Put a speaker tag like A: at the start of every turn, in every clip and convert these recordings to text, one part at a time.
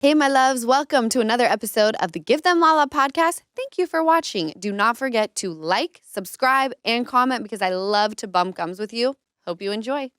A: Hey, my loves, welcome to another episode of the Give Them Lala podcast. Thank you for watching. Do not forget to like, subscribe, and comment because I love to bump gums with you. Hope you enjoy.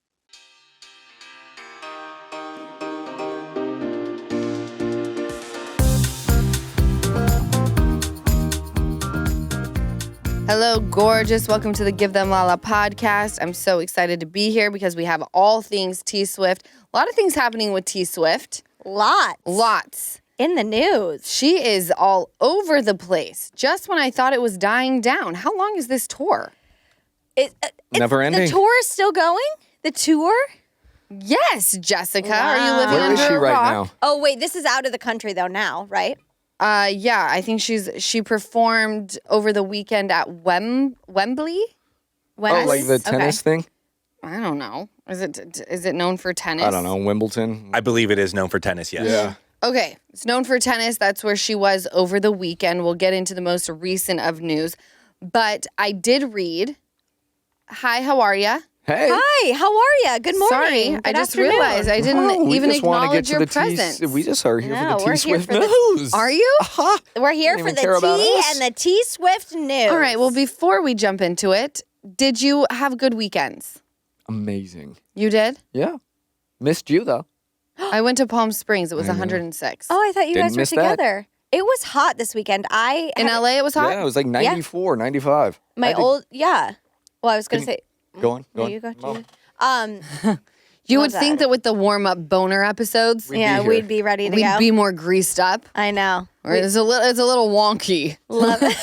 A: Hello, gorgeous. Welcome to the Give Them Lala podcast. I'm so excited to be here because we have all things T Swift. A lot of things happening with T Swift. Lots.
B: In the news.
A: She is all over the place. Just when I thought it was dying down. How long is this tour?
C: Never ending.
B: The tour is still going? The tour?
A: Yes, Jessica.
B: Wow.
A: Are you living
C: Where
A: under
C: is she
A: a
C: right
A: rock?
C: now?
B: Oh, wait, this is out of the country, though, now, right?
A: Yeah, I think she performed over the weekend at Wembley.
C: Oh, like the tennis thing?
A: I don't know. Is it known for tennis?
C: I don't know. Wimbledon?
D: I believe it is known for tennis, yes.
C: Yeah.
A: Okay, it's known for tennis. That's where she was over the weekend. We'll get into the most recent of news. But I did read. Hi, how are ya?
C: Hey.
B: Hi, how are you? Good morning.
A: Sorry,
B: Good
A: I just
B: afternoon.
A: realized I didn't
C: We
A: even
C: just wanna
A: acknowledge
C: get
A: your
C: to the
A: presence.
C: We just are here
B: No,
C: for
B: we're
C: the
B: here
C: T-Swift
B: for the-
C: news.
A: Are you?
B: We're here
C: Don't
B: for
C: even
B: the
C: care about
B: T
C: us.
B: and the T-Swift news.
A: All right, well, before we jump into it, did you have good weekends?
C: Amazing.
A: You did?
C: Yeah. Missed you, though.
A: I went to Palm Springs. It was
C: I know.
A: 106.
B: Oh, I thought you
C: Didn't
B: guys were
C: miss that.
B: together. It was hot this weekend.
A: In LA, it was hot?
C: Yeah, it was like 94, 95.
B: Well, I was going to say.
C: Go on.
B: No, you go.
C: Mom.
A: You
B: Love
A: would think that with the warm-up boner episodes,
C: We'd be
B: Yeah,
C: here.
B: we'd be ready to
A: we'd
B: go.
A: be more greased up.
B: I know.
A: Or it's a little wonky.
B: Love it.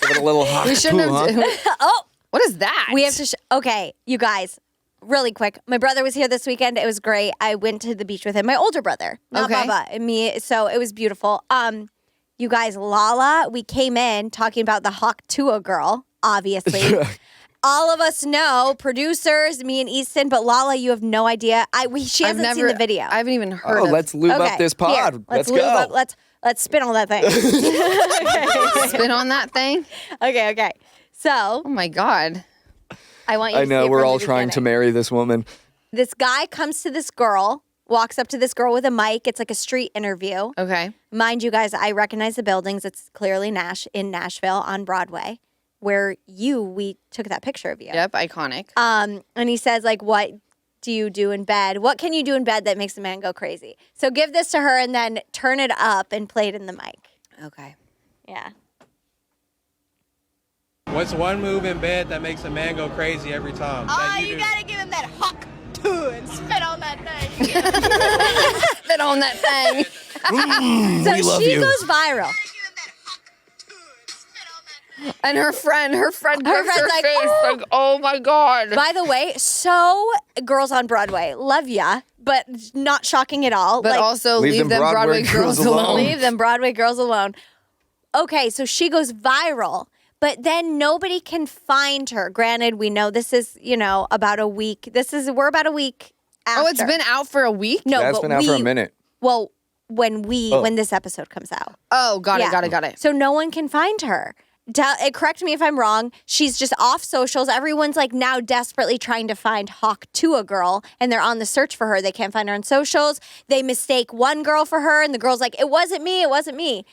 C: Give it a little hot
A: We shouldn't
C: too,
A: have.
C: huh?
B: Oh,
A: What is that?
B: we have to. Okay, you guys. Really quick. My brother was here this weekend. It was great. I went to the beach with him. My older brother, not
A: Okay.
B: Baba, and me. So it was beautiful. You guys, Lala. We came in talking about the Hawk Tua girl. Obviously, all of us know producers, me and Easton. But Lala, you have no idea. She hasn't seen the video.
A: I haven't even heard
C: Oh,
A: of
C: let's lube
B: Okay,
C: up this pod.
B: here,
C: Let's
B: lube
C: go.
B: up- let's spin on that thing.
A: spin on that thing.
B: Okay. So
A: Oh, my God.
B: I want you.
C: I
B: to
C: know
B: see it
C: we're
B: from
C: all
B: the
C: trying to
B: beginning.
C: marry this woman.
B: This guy comes to this girl, walks up to this girl with a mic. It's like a street interview.
A: Okay.
B: Mind you guys, I recognize the buildings. It's clearly in Nashville on Broadway, where we took that picture of you.
A: Yep, iconic.
B: And he says, like, what do you do in bed? What can you do in bed that makes a man go crazy? So give this to her and then turn it up and play it in the mic.
A: Okay.
B: Yeah.
E: What's one move in bed that makes a man go crazy every time? that you do?
F: gotta give him that hawk too and spit on that thing.
A: Spit on that thing.
B: So
C: we love
B: she
C: you.
B: goes viral.
A: And her friend grips
B: friend's
A: her
B: like,
A: face
B: "Oh."
A: like, oh, my God.
B: By the way, so girls on Broadway, love ya, but not shocking at all.
A: But
B: Like,
A: also leave them Broadway girls alone.
B: leave them Broadway girls alone. Okay, so she goes viral, but then nobody can find her. Granted, we know this is, about a week. We're about a week after.
A: Oh, it's been out for a week?
B: No,
C: That's
B: but
C: been out for a minute.
B: Well, when this episode comes out.
A: Oh, got
B: Yeah.
A: it.
B: So no one can find her. Correct me if I'm wrong. She's just off socials. Everyone's like now desperately trying to find Hawk Tua girl, and they're on the search for her. They can't find her on socials. They mistake one girl for her, and the girl's like, it wasn't me.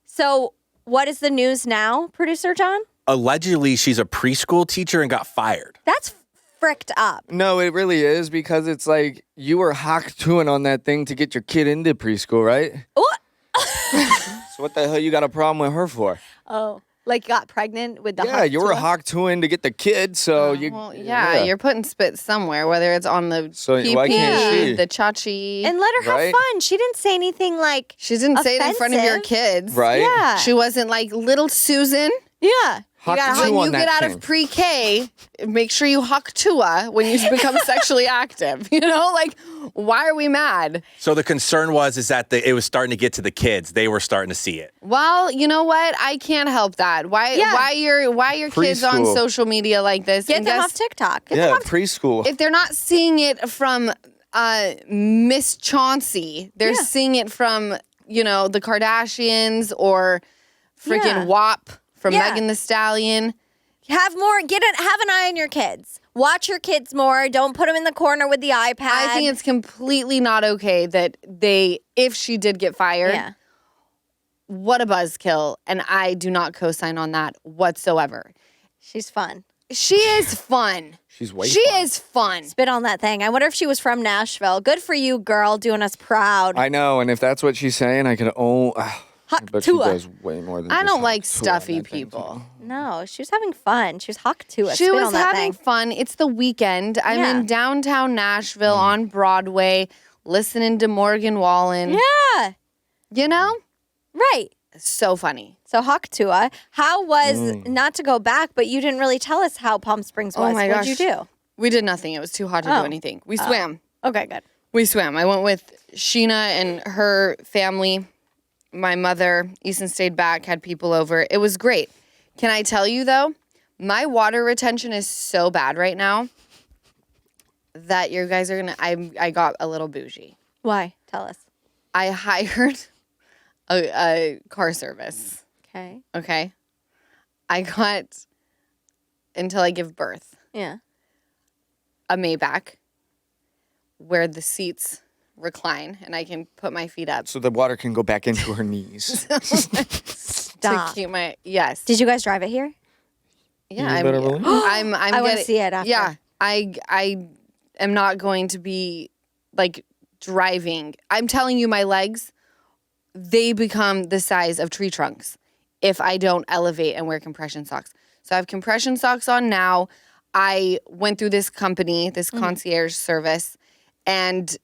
B: So what is the news now, producer John?
D: Allegedly, she's a preschool teacher and got fired.
B: That's fricked up.
C: No, it really is because it's like you were hawk-tooing on that thing to get your kid into preschool, right?
B: What?
C: So what the hell you got a problem with her for?
B: Oh, like got pregnant with the
C: Yeah,
B: Hawk
C: you were
B: Tua?
C: hawk-tooing to get the kid, so you...
A: Well, yeah, you're putting spit somewhere, whether it's on the
C: So
A: PP,
C: why can't she?
A: the chachi.
B: And let her have
C: Right?
B: fun. She didn't say anything like
A: She didn't say it in front of your
B: offensive.
A: kids.
C: Right?
B: Yeah.
A: She wasn't like, little Susan,
B: Yeah.
C: Hawk
B: gotta
C: Tua
A: when
C: on
A: you
C: that
A: get out
C: thing.
A: of pre-K, make sure you Hawk Tua when you become sexually active. Like, why are we mad?
D: So the concern is that it was starting to get to the kids. They were starting to see it.
A: Well, you know what? I can't help that. Why your kids on
C: Preschool.
A: social media like this?
B: Get
A: And
B: them
A: guess-
B: off TikTok.
C: Yeah, preschool.
A: If they're not seeing it from Miss Chauncey, they're seeing it from, the Kardashians or freaking
B: Yeah.
A: WAP from
B: Yeah.
A: Megan Thee Stallion.
B: Have an eye on your kids. Watch your kids more. Don't put them in the corner with the iPad.
A: I think it's completely not okay that if she did get fired,
B: yeah.
A: what a buzzkill. And I do not co-sign on that whatsoever.
B: She's fun.
A: She is fun.
C: She's fun.
A: is fun.
B: Spit on that thing. I wonder if she was from Nashville. Good for you, girl, doing us proud.
C: I know, and if that's what she's saying, I can but she
B: Tua.
C: does way more than
A: I
C: just
A: don't
C: Hawk
A: like
C: Tua
A: stuffy
C: on that thing,
A: people.
C: too.
B: No, she was having fun. She was Hawk to us.
A: She
B: Spit
A: was
B: on that
A: having
B: thing.
A: fun. It's the weekend. I'm
B: Yeah.
A: in downtown Nashville on Broadway listening to Morgan Wallen.
B: Yeah.
A: You know?
B: Right.
A: So funny.
B: So Hawk Tua, how was, not to go back, but you didn't really tell us how Palm Springs was.
A: Oh my
B: What'd you
A: gosh.
B: do?
A: We did nothing. It was too hot to do anything. We swam.
B: Okay, good.
A: We swam. I went with Sheena and her family. My mother, Easton stayed back, had people over. It was great. Can I tell you, though, my water retention is so bad right now that you guys are going to, I got a little bougie.
B: Why? Tell us.
A: I hired a car service,
B: Okay.
A: okay? I got, until I give birth,
B: Yeah.
A: a Maybach where the seats recline and I can put my feet up
C: So the water can go back into her knees.
B: Stop.
A: to keep my, yes.
B: Did you guys drive it here?
A: Yeah,
C: You better believe it.
A: I'm
B: I wanna
A: getting-
B: see it after.
A: Yeah, I am not going to be like driving. I'm telling you, my legs, they become the size of tree trunks if I don't elevate and wear compression socks. So I have compression socks on now. I went through this company, this concierge service, and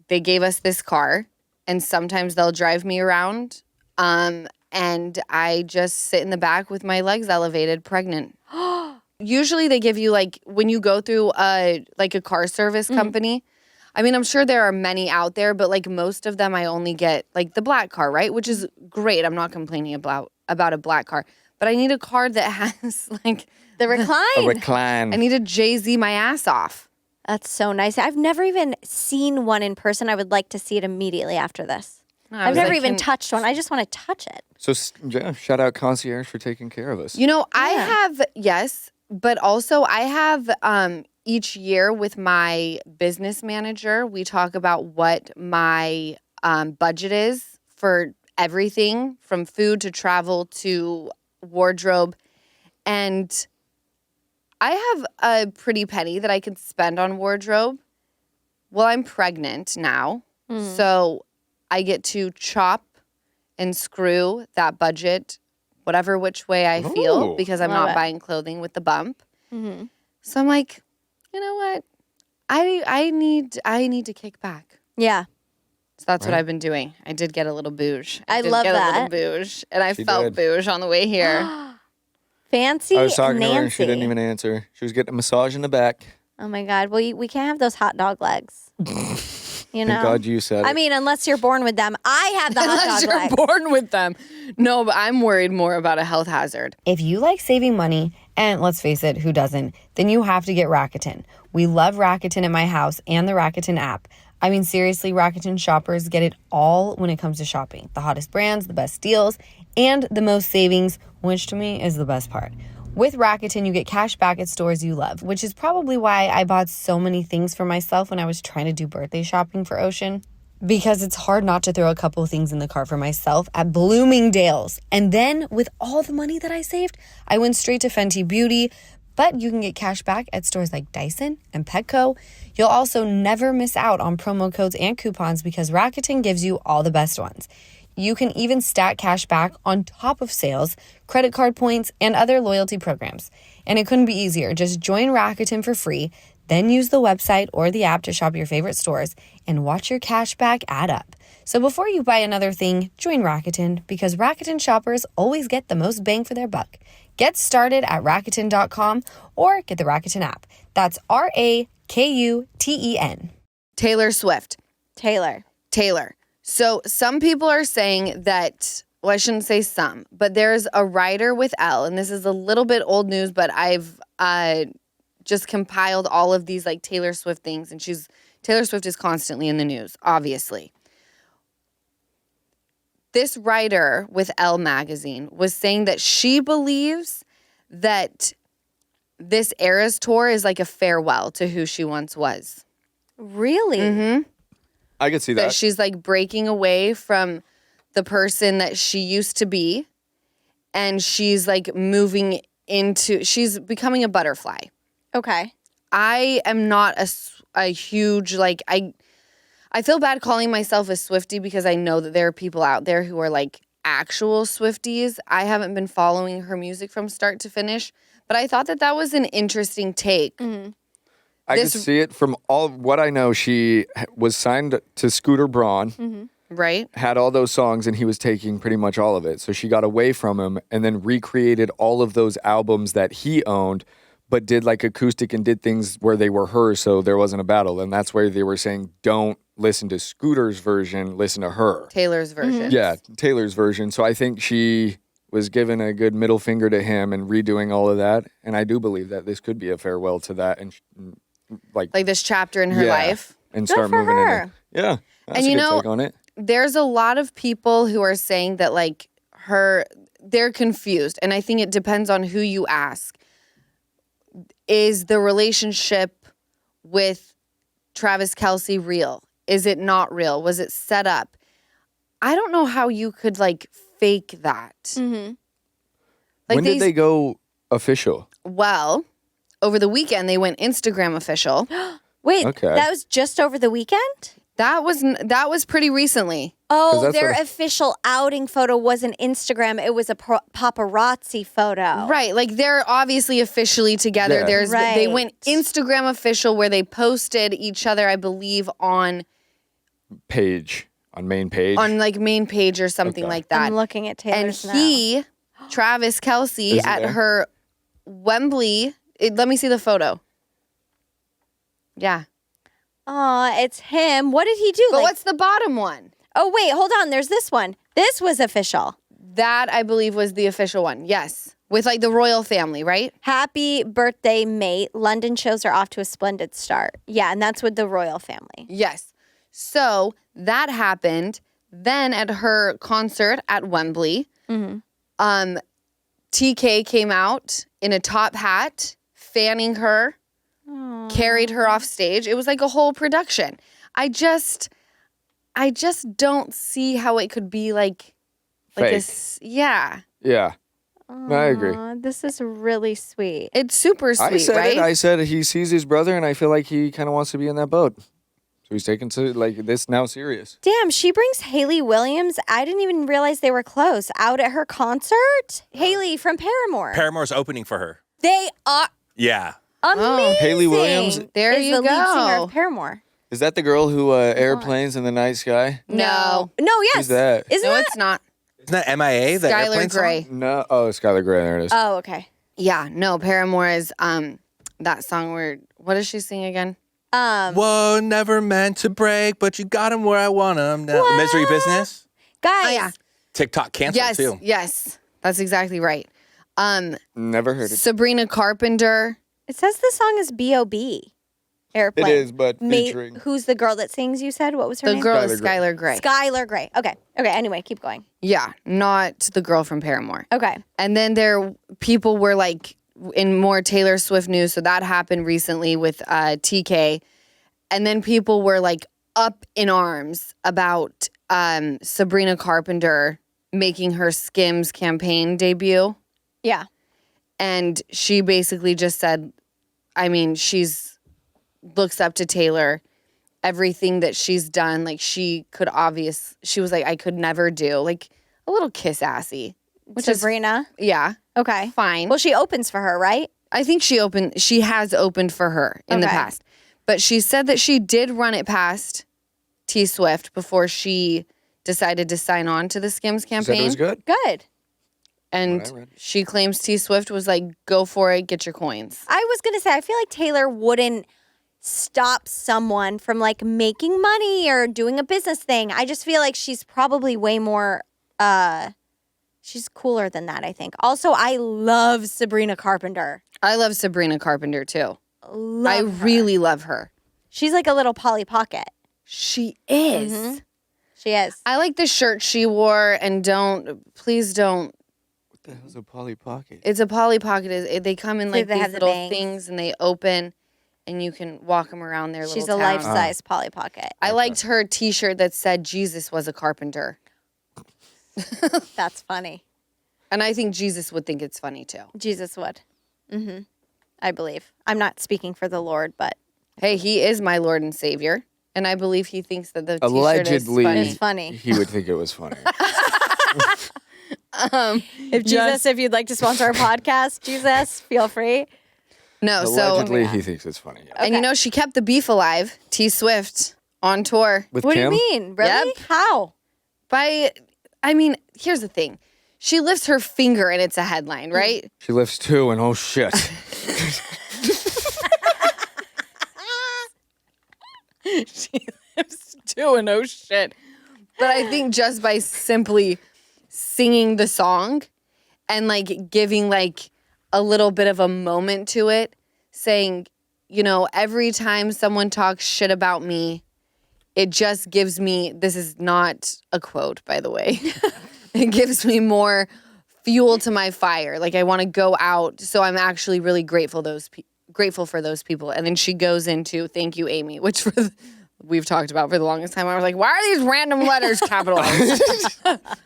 A: they gave us this car. And sometimes they'll drive me around. And I just sit in the back with my legs elevated, pregnant. Usually they give you like when you go through a car service company. I mean, I'm sure there are many out there, but like most of them I only get like the black car, right? Which is great. I'm not complaining about a black car. But I need a car that has like
B: The recline.
C: A recline.
A: I need to Jay-Z my ass off.
B: That's so nice. I've never even seen one in person. I would like to see it immediately after this.
A: I
B: I've
A: was
B: never
A: like,
B: even
A: can-
B: touched one. I just want to touch it.
C: So yeah, shout out concierge for taking care of us.
A: You know, I have, yes, but also I have each year with my business manager, we talk about what my budget is for everything from food to travel to wardrobe. And I have a pretty penny that I could spend on wardrobe. Well, I'm pregnant now. So I get to chop and screw that budget whatever which way I feel
C: Ooh.
A: because I'm
B: Love
A: not
B: it.
A: buying clothing with the bump. So I'm like, you know what? I need to kick back.
B: Yeah.
A: So that's what I've been doing. I did get a little bouge.
B: I
A: did
B: love
A: get
B: that.
A: a little bouge, and I
C: She
A: felt
C: did.
A: bouge on the way here.
B: Fancy
C: I was talking
B: Nancy.
C: to her and she didn't even answer. She was getting a massage in the back.
B: Oh my God. Well, we can't have those hot dog legs. You know?
C: Thank God you said it.
B: I mean, unless you're born with them. I have the hot
A: Unless
B: dog
A: you're
B: legs.
A: born with them. No, but I'm worried more about a health hazard. If you like saving money, and let's face it, who doesn't, then you have to get Rakuten. We love Rakuten at my house and the Rakuten app. I mean, seriously, Rakuten shoppers get it all when it comes to shopping. The hottest brands, the best deals, and the most savings, which to me is the best part. With Rakuten, you get cash back at stores you love, which is probably why I bought so many things for myself when I was trying to do birthday shopping for Ocean. Because it's hard not to throw a couple of things in the cart for myself at Bloomingdale's. And then with all the money that I saved, I went straight to Fenty Beauty. But you can get cash back at stores like Dyson and Petco. You'll also never miss out on promo codes and coupons because Rakuten gives you all the best ones. You can even stack cash back on top of sales, credit card points, and other loyalty programs. And it couldn't be easier. Just join Rakuten for free, then use the website or the app to shop your favorite stores and watch your cash back add up. So before you buy another thing, join Rakuten because Rakuten shoppers always get the most bang for their buck. Get started at Rakuten.com or get the Rakuten app. That's Rakuten. Taylor Swift.
B: Taylor.
A: So some people are saying that, well, I shouldn't say some, but there's a writer with Elle, and this is a little bit old news, but I've just compiled all of these like Taylor Swift things, and Taylor Swift is constantly in the news, obviously. This writer with Elle magazine was saying that she believes that this Eras tour is like a farewell to who she once was.
B: Really?
C: I could see
A: That
C: that.
A: she's like breaking away from the person that she used to be, and she's like she's becoming a butterfly.
B: Okay.
A: I am not a huge, like, I feel bad calling myself a Swiftie because I know that there are people out there who are like actual Swifties. I haven't been following her music from start to finish, but I thought that was an interesting take.
C: I could see it from all what I know. She was signed to Scooter Braun,
A: Right?
C: had all those songs, and he was taking pretty much all of it. So she got away from him and then recreated all of those albums that he owned, but did like acoustic and did things where they were hers, so there wasn't a battle. And that's where they were saying, don't listen to Scooter's version, listen to her.
A: Taylor's version.
C: Yeah, Taylor's version. So I think she was given a good middle finger to him and redoing all of that. And I do believe that this could be a farewell to that and like
A: this chapter in her life.
C: and
B: Good
C: start
B: for
C: moving
B: her.
C: into yeah. That's
A: And
C: a
A: you
C: good
A: know,
C: take on it.
A: There's a lot of people who are saying that like they're confused. And I think it depends on who you ask. Is the relationship with Travis Kelce real? Is it not real? Was it set up? I don't know how you could like fake that.
B: Mm-hmm.
A: Like
C: When did they go official?
A: Well, over the weekend they went Instagram official.
B: Wait,
C: Okay.
B: that was just over the weekend?
A: That was pretty recently.
B: Oh,
C: that's
B: their
C: what-
B: official outing photo wasn't Instagram. It was a paparazzi photo.
A: Right, like they're obviously officially together.
C: Yeah.
A: They went
B: Right.
A: Instagram official where they posted each other, I believe, on
C: Main page.
A: like main page or something
C: Okay.
A: like that.
B: I'm looking at
A: And
B: Taylor's now.
A: he, Travis Kelce,
C: Is it
A: at
C: there?
A: her Wembley. Let me see the photo. Yeah,
B: Aw, it's him. What did he do?
A: but what's the bottom one?
B: Oh, wait, hold on. There's this one. This was official.
A: That I believe was the official one. Yes, with like the royal family, right?
B: Happy birthday, mate. London shows are off to a splendid start. Yeah, and that's with the royal family.
A: Yes. So that happened. Then at her concert at Wembley, TK came out in a top hat, fanning her, carried her off stage. It was like a whole production. I just don't see how it could be like
C: Fake.
A: yeah.
C: Yeah. No, I agree.
B: Aw, this is really sweet.
A: It's super sweet,
C: I said
A: right?
C: it. I said he sees his brother, and I feel like he kind of wants to be in that boat. So he's taking to like this now serious.
B: Damn, she brings Haley Williams. I didn't even realize they were close. Out at her concert? Haley from Paramore.
D: Paramore's opening for her.
B: They are
D: Yeah.
B: amazing.
C: Haley Williams?
A: There
B: is
A: you
B: the lead singer
A: go.
B: of Paramore.
C: Is that the girl who airplanes in the night sky?
A: No.
B: No, yes.
C: Who's that?
B: Isn't
A: No,
B: that?
A: it's not.
D: Isn't that MIA? The
A: Skylar
D: airplane song?
A: Grey.
C: No. Oh, Skylar Grey. There it is.
B: Oh, okay.
A: Yeah, no, Paramore is that song where what does she sing again?
D: Whoa, never meant to break, but you got him where I want him now. Misery Business?
B: Guys,
A: Oh yeah.
D: TikTok canceled
A: Yes,
D: too.
A: yes. That's exactly right.
C: Never heard it.
A: Sabrina Carpenter.
B: it says the song is B.O.B. Airplane.
C: It is, but featuring.
B: Who's the girl that sings, you said? What was her
A: The
B: name?
A: girl is
C: Skylar
A: Skylar Grey.
B: Skylar Grey. Okay. Okay, anyway, keep going.
A: Yeah, not the girl from Paramore.
B: Okay.
A: And then people were like in more Taylor Swift news, so that happened recently with TK. And then people were like up in arms about Sabrina Carpenter making her Skims campaign debut.
B: Yeah.
A: And she basically just said, I mean, looks up to Taylor. Everything that she's done, like she was like, I could never do. Like a little kiss assy. Which
B: Sabrina.
A: Yeah,
B: Okay.
A: fine.
B: Well, she opens for her, right?
A: I think she has opened for her in the
B: Okay.
A: past. But she said that she did run it past T Swift before she decided to sign on to the Skims
C: Said
A: campaign.
C: it was good.
B: Good.
C: What I
A: And
C: read.
A: she claims T Swift was like, go for it, get your coins.
B: I was going to say, I feel like Taylor wouldn't stop someone from like making money or doing a business thing. I just feel like she's probably way more, she's cooler than that, I think. Also, I love Sabrina Carpenter.
A: I love Sabrina Carpenter too.
B: Love
A: I
B: her.
A: really love her.
B: She's like a little Polly Pocket.
A: She is.
B: Mm-hmm. She is.
A: I like the shirt she wore, and please don't
C: the hell's a Polly Pocket?
A: It's a Polly Pocket. They come in like
B: they
A: these
B: have the
A: little
B: bangs.
A: things and they open and you can walk them around their
B: She's
A: little
B: a
A: town.
B: life-size Polly Pocket.
A: I liked her T-shirt that said Jesus was a carpenter.
B: That's funny.
A: And I think Jesus would think it's funny too.
B: Jesus would. I believe. I'm not speaking for the Lord, but
A: Hey, he is my Lord and Savior. And I believe he thinks that the T-shirt
C: Allegedly,
A: is funny.
B: it's funny.
C: He would think it was funny.
B: If Jesus, if you'd like to sponsor our podcast, Jesus, feel free.
A: No,
C: Allegedly,
A: so...
C: he thinks it's funny. Yeah.
A: And you know, she kept the beef alive, T Swift, on tour.
C: With
B: What
C: Kim?
B: do you mean? Really?
A: Yep.
B: How?
A: Here's the thing. She lifts her finger and it's a headline, right?
C: She lifts two and oh shit.
A: She lifts two and oh shit. But I think just by simply singing the song and like giving like a little bit of a moment to it, saying, you know, every time someone talks shit about me, it just gives me, this is not a quote, by the way, it gives me more fuel to my fire. Like I want to go out. So I'm actually really grateful for those people. And then she goes into thank you, Amy, which we've talked about for the longest time. I was like, why are these random letters capitalized?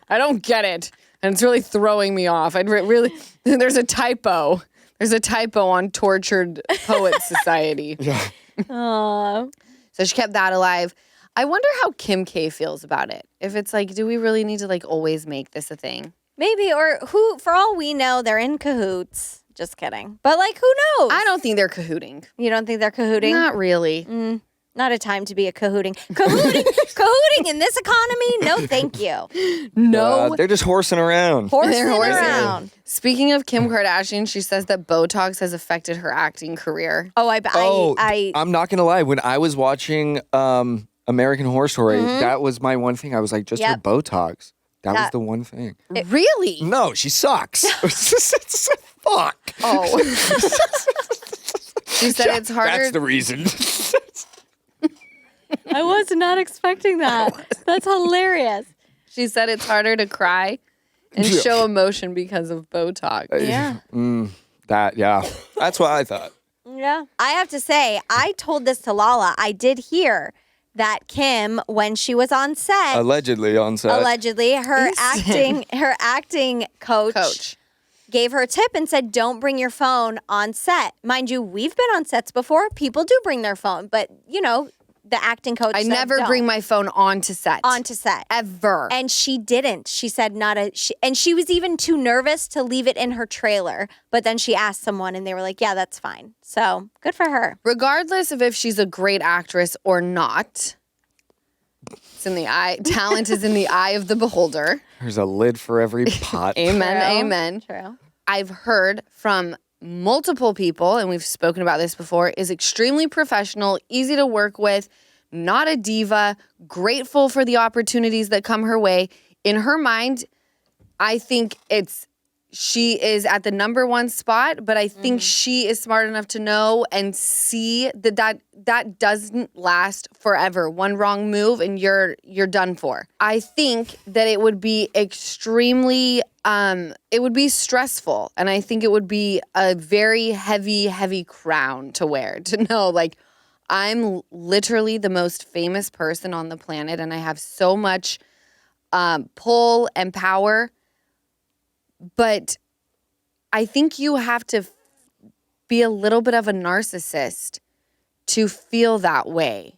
A: I don't get it. And it's really throwing me off. There's a typo. There's a typo on Tortured Poets Society.
C: Yeah.
B: Aww.
A: So she kept that alive. I wonder how Kim K feels about it. If it's like, do we really need to like always make this a thing?
B: Maybe, or who, for all we know, they're in cahoots. Just kidding. But like, who knows?
A: I don't think they're cahooting.
B: You don't think they're cahooting?
A: Not really.
B: Not a time to be a cahooting. Cahooting in this economy? No, thank you.
A: No.
C: They're just horsing around.
B: Horsing
A: horsing.
B: around.
A: Speaking of Kim Kardashian, she says that Botox has affected her acting career.
B: Oh,
C: I'm not gonna lie. When I was watching American Horror Story, that was my one thing. I was like, just her
B: Yep.
C: Botox. That was the one thing.
A: Really?
C: No, she sucks. Fuck.
A: Oh. She said it's harder.
C: That's the reason.
B: I was not expecting that. That's hilarious.
A: She said it's harder to cry and
C: Yeah.
A: show emotion because of Botox.
B: Yeah.
C: That's what I thought.
B: Yeah. I have to say, I told this to Lala. I did hear that Kim, when she was on set,
C: Allegedly on set.
B: allegedly, her acting coach gave her a tip and said, don't bring your phone on set. Mind you, we've been on sets before. People do bring their phone, but you know, the acting coach
A: I
B: said
A: never
B: don't.
A: bring my phone onto set.
B: Onto set.
A: Ever.
B: And she didn't. She said and she was even too nervous to leave it in her trailer. But then she asked someone and they were like, yeah, that's fine. So good for her.
A: Regardless of if she's a great actress or not, it's in the eye. Talent is in the eye of the beholder.
C: There's a lid for every pot.
A: Amen.
B: True.
A: Amen.
B: True.
A: I've heard from multiple people, and we've spoken about this before, is extremely professional, easy to work with, not a diva, grateful for the opportunities that come her way. In her mind, I think she is at the number one spot, but I think she is smart enough to know and see that doesn't last forever. One wrong move and you're done for. I think that it would be extremely it would be stressful, and I think it would be a very heavy crown to wear, to know like I'm literally the most famous person on the planet and I have so much pull and power. But I think you have to be a little bit of a narcissist to feel that way,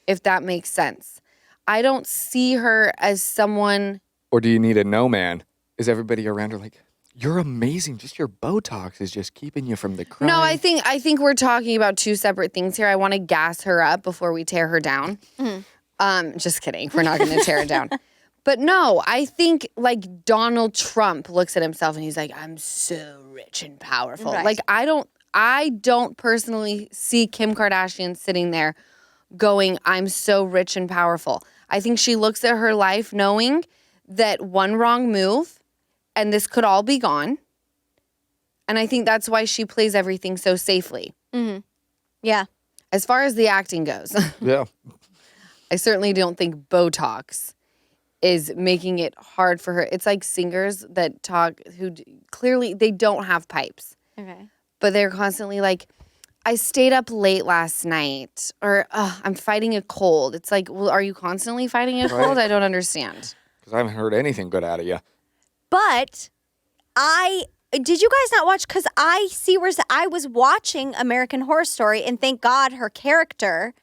A: if that makes sense. I don't see her as someone...
C: Or do you need a no man? Is everybody around her like, you're amazing, just your Botox is just keeping you from the crime?
A: No, I think we're talking about two separate things here. I want to gas her up before we tear her down. Just kidding. We're not going to tear her down. But no, I think like Donald Trump looks at himself and he's like, I'm so rich and powerful.
B: Right.
A: Like I don't personally see Kim Kardashian sitting there going, I'm so rich and powerful. I think she looks at her life knowing that one wrong move and this could all be gone. And I think that's why she plays everything so safely.
B: Mm-hmm. Yeah.
A: As far as the acting goes,
C: Yeah.
A: I certainly don't think Botox is making it hard for her. It's like singers that talk who clearly they don't have pipes.
B: Okay.
A: But they're constantly like, I stayed up late last night, or I'm fighting a cold. It's like, well, are you constantly fighting a cold? I don't understand.
C: Because I haven't heard anything good out of you.
B: But did you guys not watch? Because I was watching American Horror Story, and thank God her character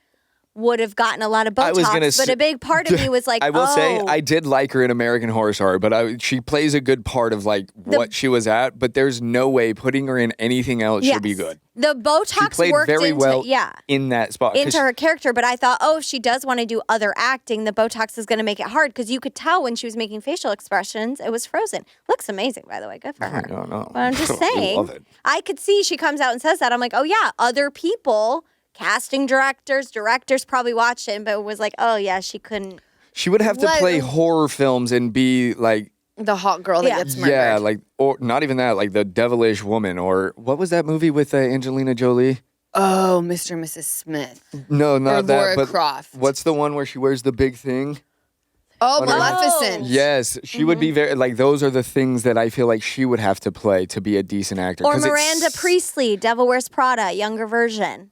B: would have gotten a lot of
C: I was
B: Botox.
C: gonna
B: But
C: say-
B: a big part of me was like,
C: I will say
B: oh.
C: I did like her in American Horror Story, but she plays a good part of like what she was at. But there's no way putting her in anything else should be
B: Yes.
C: good.
B: The
C: She
B: Botox
C: played
B: worked
C: very
B: into
C: well in that spot. 'Cause
B: into her character, but I thought, if she does want to do other acting, the Botox is going to make it hard because you could tell when she was making facial expressions, it was frozen. Looks amazing, by the way. Good for her.
C: I don't know.
B: But I'm just
C: I
B: saying,
C: love it.
B: I could see she comes out and says that. I'm like, oh yeah, other people, casting directors probably watched it, but it was like, oh yeah, she couldn't.
C: She would have to play horror films and be like,
A: The hot girl that
B: Yeah.
A: gets murdered.
C: yeah, like, or not even that, like the devilish woman, or what was that movie with Angelina Jolie?
A: Oh, Mr. and Mrs. Smith.
C: No,
A: Or
C: not that.
A: Laura
C: But
A: Croft.
C: what's the one where she wears the big thing?
A: Oh,
C: What are-
A: Maleficent.
C: Yes, she would be very like. Those are the things that I feel like she would have to play to be a decent actor.
B: Or
C: 'cause it's-
B: Miranda Priestley, Devil Wears Prada, younger version.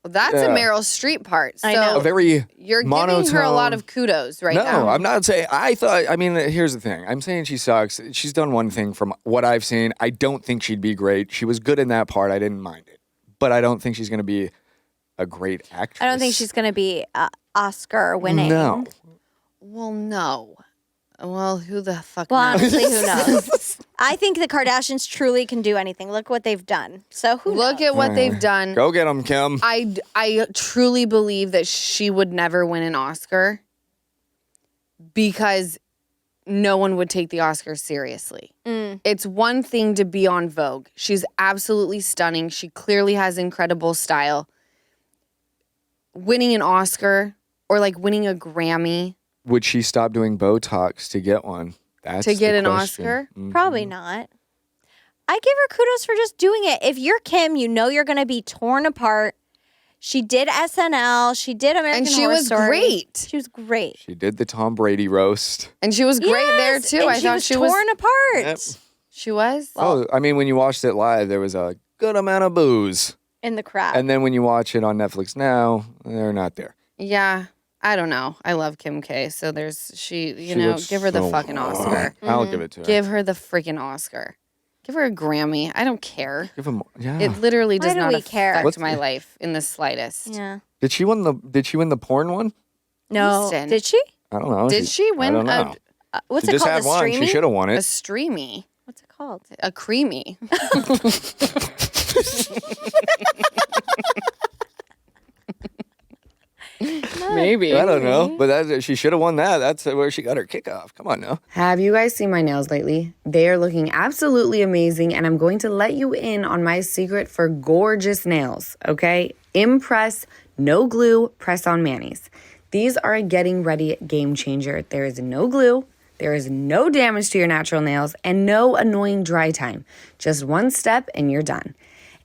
A: Well, that's a
C: Yeah.
A: Meryl Streep part. So
B: I know.
C: a very
A: you're
C: monotone.
A: giving her a lot of kudos right
C: No,
A: now.
C: I'm not saying. I mean, here's the thing. I'm saying she sucks. She's done one thing from what I've seen. I don't think she'd be great. She was good in that part. I didn't mind it, but I don't think she's going to be a great actress.
B: I don't think she's going to be Oscar winning.
C: No.
A: Well, no. Well, who the fuck
B: Well,
A: knows?
B: honestly, who knows? I think the Kardashians truly can do anything. Look what they've done. So who
A: Look
B: knows?
A: at what they've done.
C: Go get them, Kim.
A: I truly believe that she would never win an Oscar because no one would take the Oscars seriously. It's one thing to be on Vogue. She's absolutely stunning. She clearly has incredible style. Winning an Oscar or like winning a Grammy
C: Would she stop doing Botox to get one? That's
A: to get
C: the
A: an
C: question.
A: Oscar?
B: Probably not. I give her kudos for just doing it. If you're Kim, you know you're going to be torn apart. She did SNL. She did American
A: And she
B: Horror
A: was
B: Story.
A: great.
B: She was great.
C: She did the Tom Brady roast.
A: And she was great there
B: Yes,
A: too.
B: and
A: I thought
B: she was torn apart
C: Yep.
A: She was?
C: Oh, I mean, when you watched it live, there was a good amount of booze.
B: in the crowd.
C: And then when you watch it on Netflix now, they're not there.
A: Yeah. I don't know. I love Kim K. So there's
C: She
A: know,
C: looks
A: give her the
C: so
A: fucking
C: hot.
A: Oscar.
C: I'll give it to her.
A: Give her the freaking Oscar. Give her a Grammy. I don't care.
C: Give him. Yeah.
A: It literally
B: Why
A: does
B: do
A: not
B: we care?
A: affect
C: What's
A: my
C: the-
A: life in the slightest.
B: yeah.
C: Did she win the porn one?
B: No.
A: Houston.
B: Did she?
C: I don't know.
A: Did she win
C: I don't know.
B: What's
C: She
B: it
C: just
B: called?
C: had
B: The
C: one.
B: streaming?
C: She should have won
A: a
C: it.
A: streamy?
B: What's it called?
A: A creamy. Maybe.
C: I don't know, but she should have won that. That's where she got her kickoff. Come on now.
A: Have you guys seen my nails lately? They are looking absolutely amazing, and I'm going to let you in on my secret for gorgeous nails, okay? Impress No Glue Press-On Manis. These are a getting ready game changer. There is no glue, there is no damage to your natural nails, and no annoying dry time. Just one step and you're done.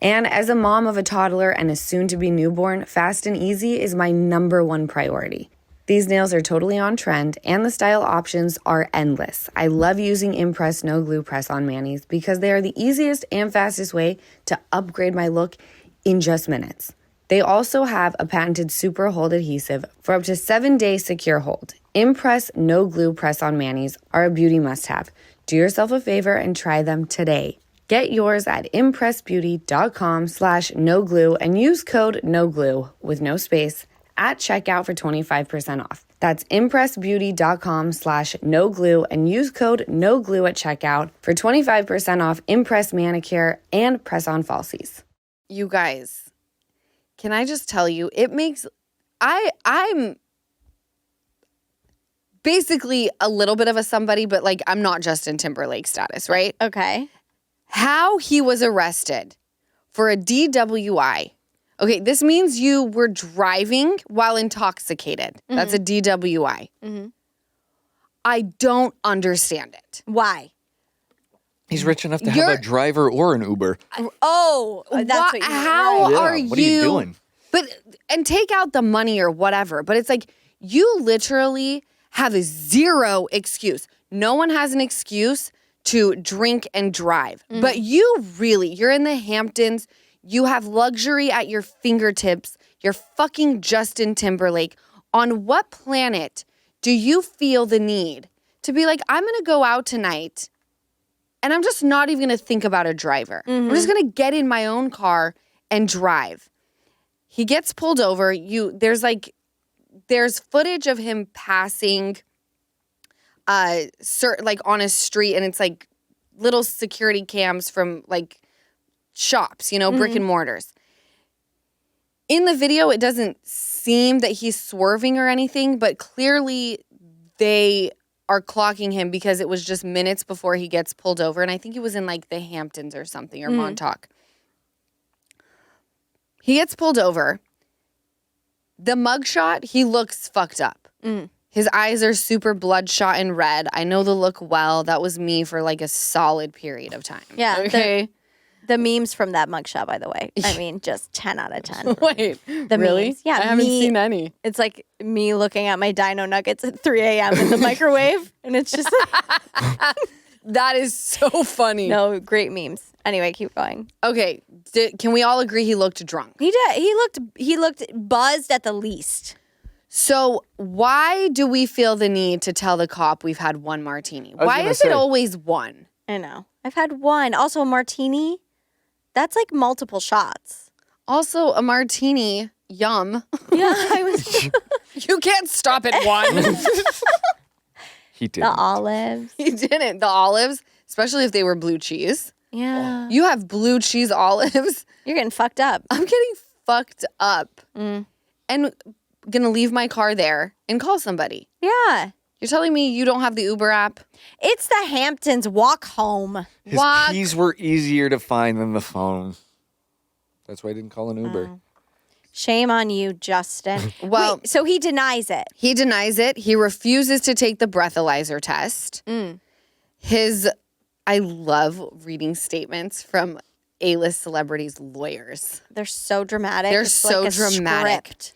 A: And as a mom of a toddler and a soon-to-be newborn, fast and easy is my #1 priority. These nails are totally on trend, and the style options are endless. I love using Impress No Glue Press-On Manis because they are the easiest and fastest way to upgrade my look in just minutes. They also have a patented super hold adhesive for up to 7-day secure hold. Impress No Glue Press-On Manis are a beauty must-have. Do yourself a favor and try them today. Get yours at impressbeauty.com/noglue and use code NOGLUE with no space at checkout for 25% off. That's impressbeauty.com/noglue and use code NOGLUE at checkout for 25% off Impress manicure and press-on falsies. You guys, can I just tell you, it makes I'm basically a little bit of a somebody, but like I'm not Justin Timberlake status, right?
B: Okay.
A: How he was arrested for a DWI. Okay, this means you were driving while intoxicated. That's a DWI. I don't understand it.
B: Why?
C: He's rich enough to have
A: You're-
C: a driver or an Uber.
B: Oh, that's what you mean,
A: How
C: Yeah,
A: are
C: what are you doing?
A: But and take out the money or whatever. But it's like you literally have zero excuse. No one has an excuse to drink and drive. But you're in the Hamptons. You have luxury at your fingertips. You're fucking Justin Timberlake. On what planet do you feel the need to be like, I'm going to go out tonight and I'm just not even going to think about a driver. I'm just going to get in my own car and drive. He gets pulled over. There's footage of him passing like on a street, and it's like little security cams from like shops, brick and mortars. In the video, it doesn't seem that he's swerving or anything, but clearly they are clocking him because it was just minutes before he gets pulled over. And I think he was in like the Hamptons or something, or Montauk. He gets pulled over. The mugshot, he looks fucked up. His eyes are super bloodshot and red. I know the look well. That was me for like a solid period of time.
B: Yeah.
A: Okay.
B: The memes from that mugshot, by the way. I mean, just 10 out of 10.
A: Wait,
B: The
A: really?
B: memes. Yeah,
A: I haven't seen any.
B: It's like me looking at my dino nuggets at 3 a.m. in the microwave. And it's just like,
A: That is so funny.
B: no, great memes. Anyway, keep going.
A: Okay, can we all agree he looked drunk?
B: He did. He looked buzzed at the least.
A: So why do we feel the need to tell the cop we've had one martini?
C: was
A: Why
C: gonna
A: is
C: say.
A: it always one?
B: I know. I've had one. Also, a martini. That's like multiple shots.
A: Also, a martini, yum.
B: Yeah, I was
A: You can't stop at one.
C: He did.
B: the olives.
A: He didn't. The olives, especially if they were blue cheese.
B: Yeah.
A: You have blue cheese olives.
B: You're getting fucked up.
A: I'm getting fucked up. And gonna leave my car there and call somebody.
B: Yeah.
A: You're telling me you don't have the Uber app?
B: It's the Hamptons. Walk home.
C: His
A: Walk.
C: keys were easier to find than the phone. That's why I didn't call an Uber.
B: Shame on you, Justin.
A: Well-
B: Wait, so he denies it.
A: He denies it. He refuses to take the breathalyzer test. I love reading statements from A-list celebrities' lawyers.
B: They're so dramatic.
A: They're
B: It's
A: so
B: like a
A: dramatic.
B: script.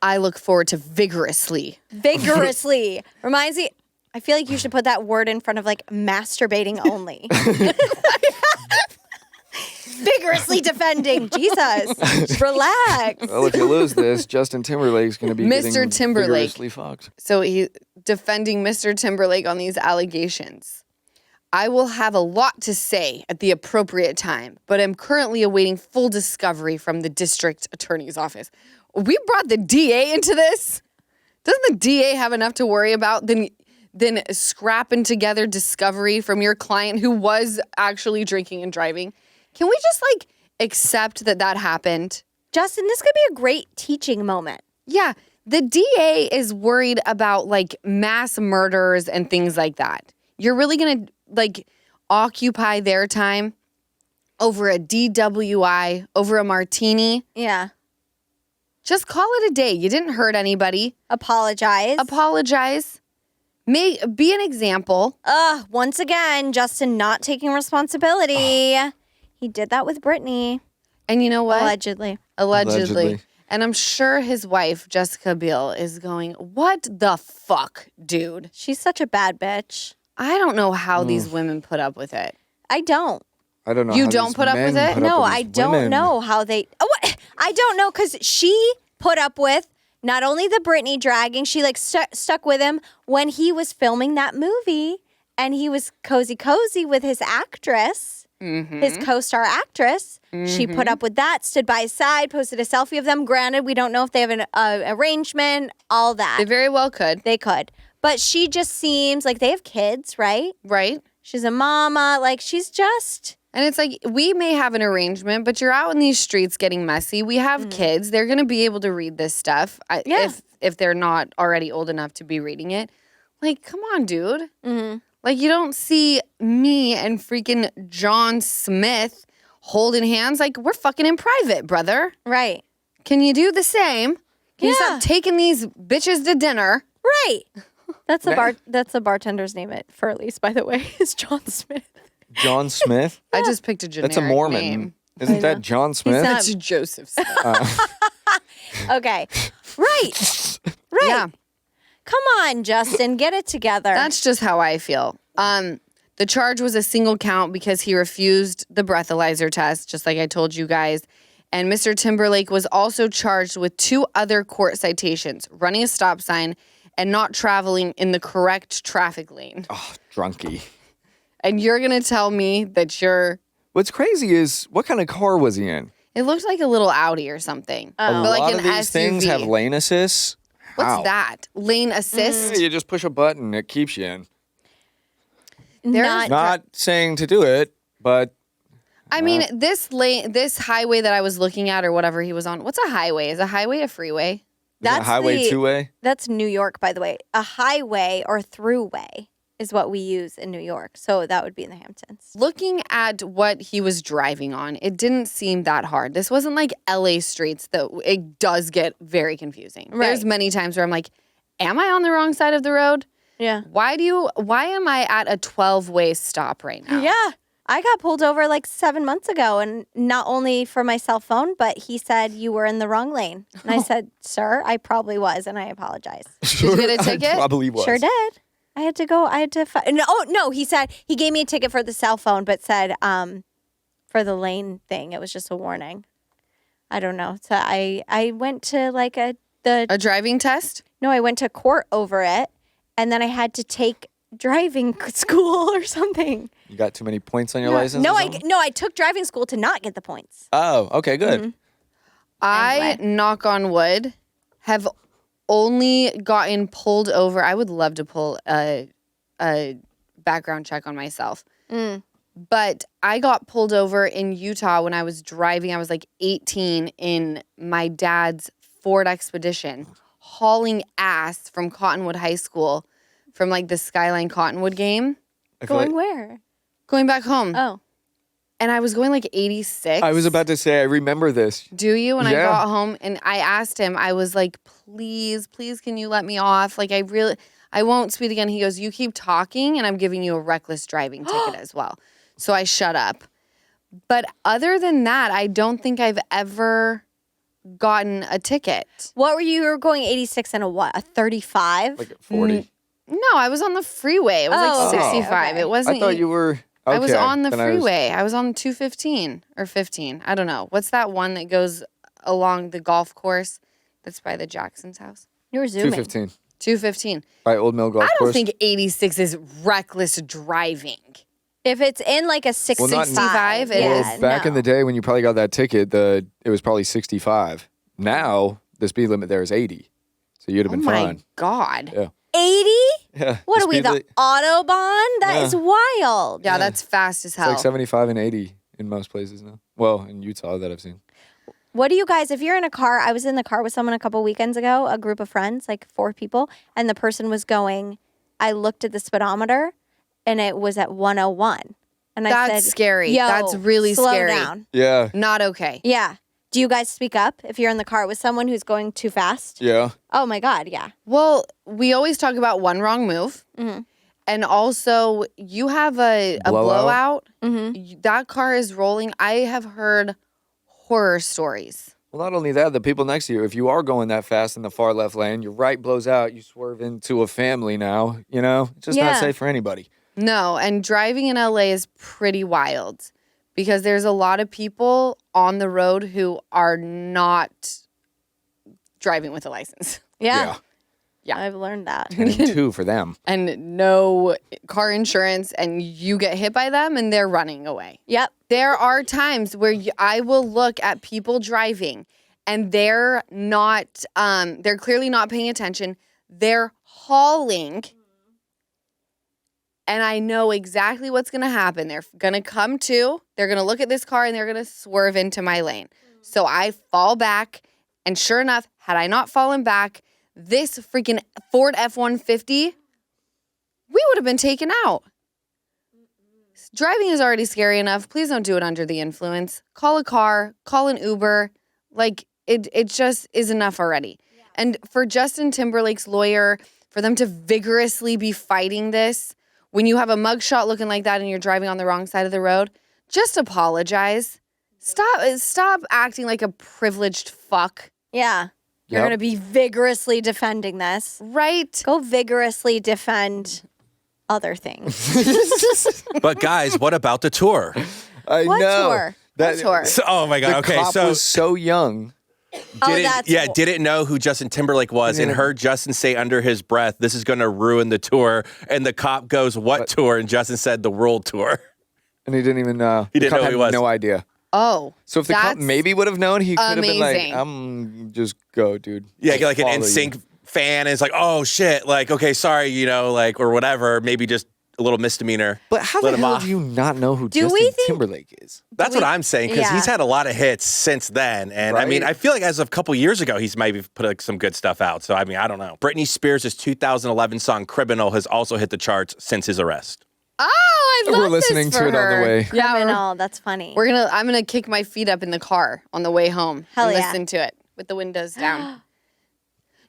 A: I look forward to vigorously.
B: Vigorously. Reminds me, I feel like you should put that word in front of like masturbating only. Vigorously defending. Jesus. Just relax.
C: Well, if you lose this, Justin Timberlake's going to be
A: Mr.
C: getting
A: Timberlake.
C: vigorously fucked.
A: So he defending Mr. Timberlake on these allegations. I will have a lot to say at the appropriate time, but I'm currently awaiting full discovery from the district attorney's office. We brought the DA into this? Doesn't the DA have enough to worry about than scrapping together discovery from your client who was actually drinking and driving? Can we just like accept that happened?
B: Justin, this could be a great teaching moment.
A: Yeah, the DA is worried about like mass murders and things like that. You're really going to like occupy their time over a DWI, over a martini?
B: Yeah.
A: Just call it a day. You didn't hurt anybody.
B: Apologize.
A: Apologize. Be an example.
B: Once again, Justin not taking responsibility. He did that with Brittany.
A: And you know what?
B: Allegedly.
A: Allegedly. And I'm sure his wife, Jessica Biel, is going, what the fuck, dude?
B: She's such a bad bitch.
A: I don't know how these women put up with it.
B: I don't.
C: I don't know.
A: You
C: how
A: don't
C: these
A: put up with
C: men
A: it?
C: put up
B: No,
C: with
B: I
C: these
B: don't
C: women.
B: know how they. Oh, what? I don't know because she put up with not only the Britney dragging, she like stuck with him when he was filming that movie and he was cozy with his actress, his co-star actress. She put up with that, stood by his side, posted a selfie of them. Granted, we don't know if they have an arrangement, all that.
A: They very well could.
B: They could. But she just seems like they have kids, right?
A: Right?
B: She's a mama. Like, she's just...
A: And it's like, we may have an arrangement, but you're out in these streets getting messy. We have kids. They're going to be able to read this stuff if they're not already old enough to be reading it. Like, come on, dude. Like, you don't see me and freaking John Smith holding hands. Like, we're fucking in private, brother.
B: Right.
A: Can you do the same? Can you
B: Yeah.
A: stop taking these bitches to dinner?
B: Right. That's a bartender's name at Furley's, by the way, is John Smith.
C: John Smith?
A: I just picked a generic
C: That's a Mormon.
A: name.
C: Isn't that John Smith?
B: not-
A: It's Joseph Smith.
B: Okay. Right. Right.
A: Yeah.
B: Come on, Justin, get it together.
A: That's just how I feel. The charge was a single count because he refused the breathalyzer test, just like I told you guys. And Mr. Timberlake was also charged with 2 other court citations, running a stop sign and not traveling in the correct traffic lane.
C: Oh, drunkie.
A: And you're going to tell me that
C: What's crazy is, what kind of car was he in?
A: it looked like a little Audi or something.
C: A
A: But like
C: lot
A: an
C: of these
A: SUV.
C: things have lane assist.
A: What's
C: How?
A: that? Lane assist?
C: Yeah, you just push a button, it keeps you in.
A: There's
C: Not saying to do it, but
A: I mean, this highway that I was looking at or whatever he was on. What's a highway? Is a highway a freeway?
C: isn't a highway two-way?
B: That's New York, by the way. A highway or throughway is what we use in New York. So that would be in the Hamptons.
A: Looking at what he was driving on, it didn't seem that hard. This wasn't like LA streets, though. It does get very confusing.
B: Right.
A: There's many times where I'm like, am I on the wrong side of the road?
B: Yeah.
A: Why am I at a 12-way stop right now?
B: Yeah. I got pulled over like 7 months ago, and not only for my cell phone, but he said you were in the wrong lane. And I said, sir, I probably was, and I apologize.
A: Did you get a ticket?
C: Probably was.
B: Sure did. I had to go. No, he said he gave me a ticket for the cell phone, but said for the lane thing, it was just a warning. I don't know. So I went to like
A: A driving test?
B: I went to court over it, and then I had to take driving school or something.
C: You got too many points on your license?
B: No,
C: or something?
B: I took driving school to not get the points.
C: Oh, okay, good.
B: Mm-hmm.
A: I,
B: Anyway.
A: knock on wood, have only gotten pulled over. I would love to pull a background check on myself. But I got pulled over in Utah when I was driving. I was like 18 in my dad's Ford Expedition, hauling ass from Cottonwood High School from like the Skyline Cottonwood game,
C: I feel
B: Going
C: like-
B: where?
A: going back home.
B: Oh.
A: And I was going like 86.
C: I was about to say, I remember this.
A: Do you? When I
C: Yeah.
A: got home and I asked him, I was like, please, can you let me off? Like, I won't speed again. He goes, you keep talking and I'm giving you a reckless driving ticket as well. So I shut up. But other than that, I don't think I've ever gotten a ticket.
B: What were you were going 86 and a what? A 35?
C: Like at 40.
A: No, I was on the freeway. It was
B: Oh,
A: like
B: okay,
A: 65.
B: okay.
A: It wasn't.
C: I thought you were.
A: I was
C: okay,
A: on the
C: then I was-
A: freeway. I was on 215 or 15. I don't know. What's that one that goes along the golf course that's by the Jackson's house?
B: You were zooming.
C: 215.
A: 215.
C: By Old Mill Golf
A: I don't
C: Course.
A: think 86 is reckless driving.
B: If it's in like a 65,
C: Well, not-
A: 65, it
B: yeah,
A: is.
C: Back in
B: no.
C: the day when you probably got that ticket, it was probably 65. Now the speed limit there is 80. So you'd have
A: Oh
C: been
A: my
C: fine.
A: God.
C: Yeah.
B: 80?
C: Yeah.
B: What are we, the Autobahn? That is wild.
A: Yeah, that's fast as
C: It's
A: hell.
C: like 75 and 80 in most places now. Well, in Utah that I've seen.
B: What do you guys, if you're in a car, I was in the car with someone a couple weekends ago, a group of friends, like 4 people, and the person was going, I looked at the speedometer and it was at 101. And I
A: That's
B: said,
A: scary.
B: Yo,
A: That's really
B: slow
A: scary.
B: down.
C: Yeah.
A: Not okay.
B: Yeah. Do you guys speak up if you're in the car with someone who's going too fast?
C: Yeah.
B: Oh my God, yeah.
A: Well, we always talk about one wrong move.
B: Mm-hmm.
A: And also, you have a
C: Blowout?
A: blowout. That car is rolling. I have heard horror stories.
C: Well, not only that, the people next to you, if you are going that fast in the far left lane, your right blows out, you swerve into a family now, it's just
B: Yeah.
C: not safe for anybody.
A: No, and driving in LA is pretty wild because there's a lot of people on the road who are not driving with a license
B: Yeah.
A: Yeah.
B: I've learned that.
C: And 2 for them.
A: and no car insurance, and you get hit by them and they're running away.
B: Yep.
A: There are times where I will look at people driving and they're not, they're clearly not paying attention. They're hauling. And I know exactly what's going to happen. They're going to come to, they're going to look at this car and they're going to swerve into my lane. So I fall back. And sure enough, had I not fallen back, this freaking Ford F-150, we would have been taken out. Driving is already scary enough. Please don't do it under the influence. Call a car, call an Uber. Like, it just is enough already. Yeah. And for Justin Timberlake's lawyer, for them to vigorously be fighting this, when you have a mugshot looking like that and you're driving on the wrong side of the road, just apologize. Stop acting like a privileged fuck.
B: Yeah. You're going to be vigorously defending this.
A: Right?
B: Go vigorously defend other things.
D: But guys, what about the tour?
C: I
B: What
C: know.
B: tour?
A: What tour?
D: Oh my God.
C: The
D: Okay,
C: cop
D: so
C: was so young.
D: didn't know who Justin Timberlake was and heard Justin say under his breath, "This is going to ruin the tour." And the cop goes, "What tour?" And Justin said, "The world tour."
C: And he didn't even know.
D: He didn't
C: the cop
D: know
C: had
D: who he was.
C: no idea.
A: Oh.
C: So if the cop
A: that's
C: maybe would have known, he could have been like,
A: amazing.
C: just go, dude.
D: Yeah, like an
C: Follow you.
D: NSYNC fan is like, "Oh shit!" Like, okay, sorry, like or whatever. Maybe just a little misdemeanor.
C: But how
D: Let
C: the
D: him
C: hell
D: off.
C: do you not know who
B: Do
C: Justin
B: we think-
C: Timberlake is?
D: That's what I'm saying because
B: Yeah.
D: he's had a lot of hits since then, and I mean,
C: Right.
D: I feel like as of a couple years ago, he's maybe put like, some good stuff out. So I mean, I don't know. Britney Spears' 2011 song "Criminal" has also hit the charts since his arrest.
A: Oh, I love
C: We're listening
A: this
C: to
A: for
C: it on the
A: her.
C: way.
A: Yeah,
B: Criminal. That's funny.
A: I'm gonna kick my feet up in the car on the way home
B: Hell
A: and
B: yeah.
A: listen to it with the windows down.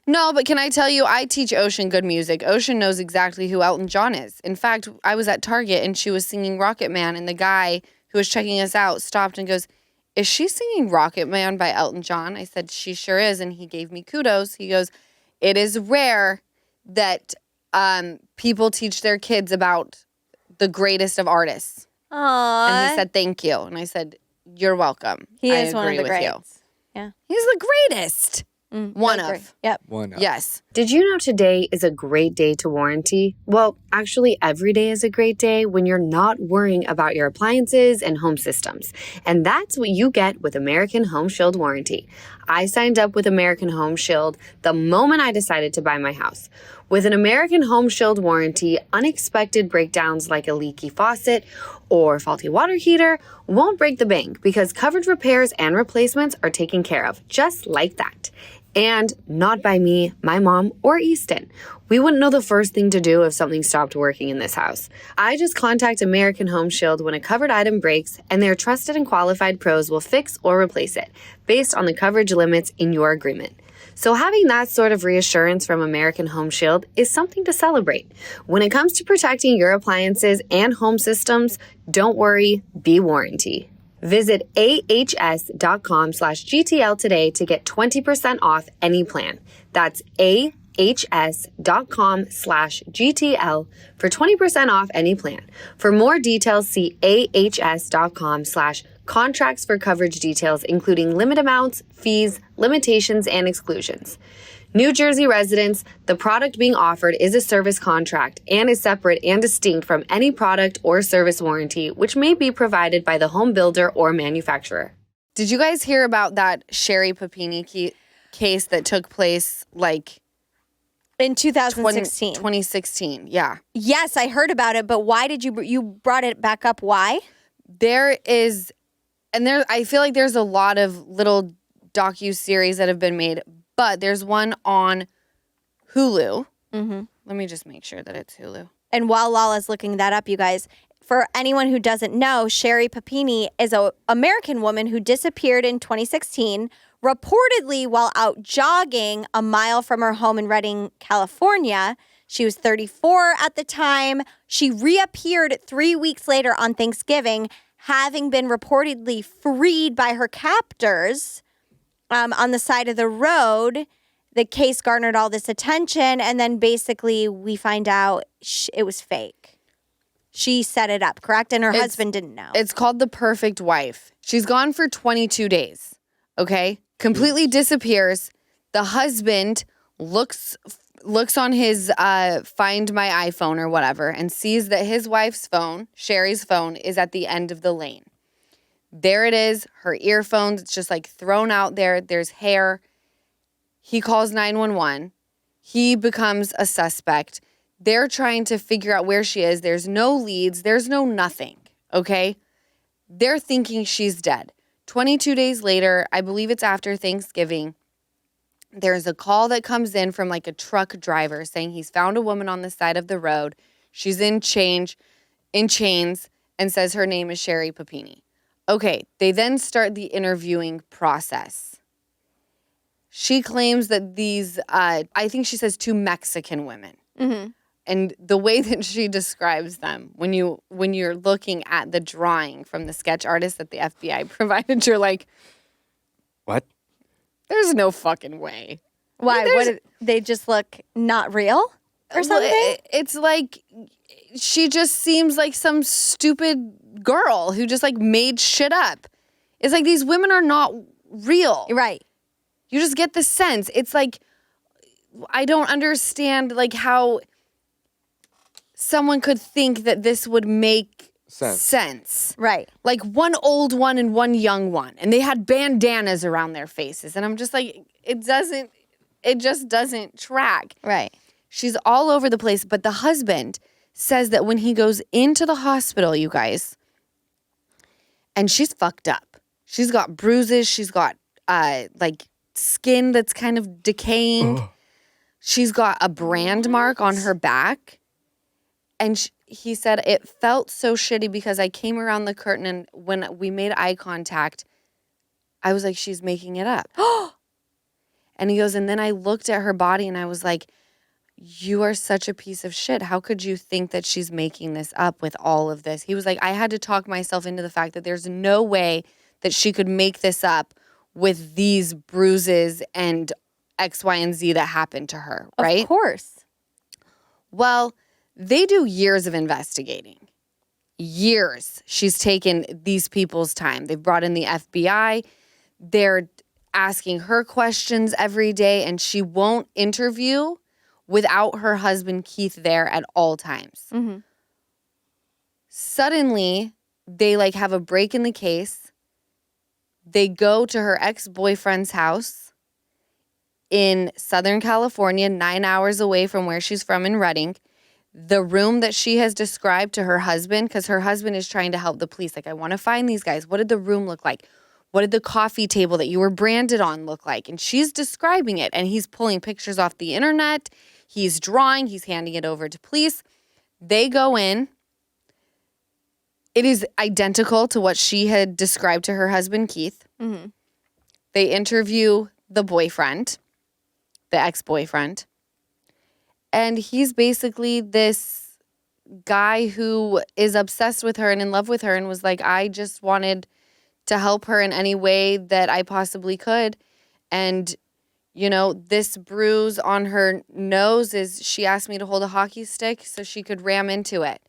A: No, but can I tell you, I teach Ocean good music. Ocean knows exactly who Elton John is. In fact, I was at Target and she was singing Rocket Man, and the guy who was checking us out stopped and goes, "Is she singing Rocket Man by Elton John?" I said, "She sure is," and he gave me kudos. He goes, "It is rare that people teach their kids about the greatest of artists."
B: Aww.
A: And he said, "Thank you." And I said, "You're welcome."
B: He
A: I
B: is one of
A: agree
B: the
A: with you.
B: greats. Yeah.
A: He's the greatest. One
B: Agree.
A: of.
B: Yep.
C: One.
A: Yes.
G: Did you know today is a great day to warranty? Well, actually, every day is a great day when you're not worrying about your appliances and home systems. And that's what you get with American Home Shield Warranty. I signed up with American Home Shield the moment I decided to buy my house. With an American Home Shield warranty, unexpected breakdowns like a leaky faucet or faulty water heater won't break the bank because covered repairs and replacements are taken care of, just like that. And not by me, my mom, or Easton. We wouldn't know the first thing to do if something stopped working in this house. I just contact American Home Shield when a covered item breaks, and their trusted and qualified pros will fix or replace it, based on the coverage limits in your agreement. So having that sort of reassurance from American Home Shield is something to celebrate. When it comes to protecting your appliances and home systems, don't worry, be warranty. Visit ahs.com/GTL today to get 20% off any plan. That's ahs.com/GTL for 20% off any plan. For more details, see ahs.com/contracts for coverage details, including limit amounts, fees, limitations, and exclusions. New Jersey residents, the product being offered is a service contract and is separate and distinct from any product or service warranty, which may be provided by the home builder or manufacturer.
A: Did you guys hear about that Sherry Papini case that took place like
B: In 2016.
A: 2016? Yeah.
B: Yes, I heard about it, but why did you brought it back up? Why?
A: I feel like there's a lot of little docu-series that have been made, but there's one on Hulu.
B: Mm-hmm.
A: Let me just make sure that it's Hulu.
B: And while Lala's looking that up, you guys, for anyone who doesn't know, Sherry Papini is an American woman who disappeared in 2016, reportedly while out jogging a mile from her home in Redding, California. She was 34 at the time. She reappeared 3 weeks later on Thanksgiving, having been reportedly freed by her captors on the side of the road. The case garnered all this attention, and then basically we find out it was fake. She set it up, correct? And her husband didn't know.
A: It's called The Perfect Wife. She's gone for 22 days, okay? Completely disappears. The husband looks on his Find My iPhone or whatever and sees that his wife's phone, Sherry's phone, is at the end of the lane. There it is, her earphones, it's just like thrown out there. There's hair. He calls 911. He becomes a suspect. They're trying to figure out where she is. There's no leads. There's no nothing, okay? They're thinking she's dead. 22 days later, I believe it's after Thanksgiving, there's a call that comes in from like a truck driver saying he's found a woman on the side of the road. She's in chains, and says her name is Sherry Papini. Okay, they then start the interviewing process. She claims that these, I think she says 2 Mexican women.
B: Mm-hmm.
A: And the way that she describes them, when you're looking at the drawing from the sketch artist that the FBI provided, you're like,
C: What?
A: there's no fucking way.
B: Why? They just look not real or something?
A: It's like she just seems like some stupid girl who just like made shit up. It's like these women are not real.
B: Right.
A: You just get the sense. It's like I don't understand like how someone could think that this would make sense.
B: Right.
A: Like one old one and one young one. And they had bandanas around their faces. And I'm just like, it just doesn't track.
B: Right.
A: She's all over the place. But the husband says that when he goes into the hospital, you guys, and she's fucked up. She's got bruises. She's got like skin that's kind of decaying. Ugh. She's got a brand mark on her back. And he said, it felt so shitty because I came around the curtain and when we made eye contact, I was like, she's making it up. And he goes, and then I looked at her body and I was like, you are such a piece of shit. How could you think that she's making this up with all of this? He was like, I had to talk myself into the fact that there's no way that she could make this up with these bruises and X, Y, and Z that happened to her, right?
B: Of course.
A: Well, they do years of investigating. Years. She's taken these people's time. They've brought in the FBI. They're asking her questions every day, and she won't interview without her husband, Keith, there at all times. Mm-hmm. Suddenly, they like have a break in the case. They go to her ex-boyfriend's house in Southern California, 9 hours away from where she's from in Redding. The room that she has described to her husband, because her husband is trying to help the police. Like, I want to find these guys. What did the room look like? What did the coffee table that you were branded on look like? And she's describing it. And he's pulling pictures off the internet. He's drawing. He's handing it over to police. They go in. It is identical to what she had described to her husband, Keith. Mm-hmm. They interview the boyfriend, the ex-boyfriend. And he's basically this guy who is obsessed with her and in love with her and was like, I just wanted to help her in any way that I possibly could. And, you know, this bruise on her nose is she asked me to hold a hockey stick so she could ram into it.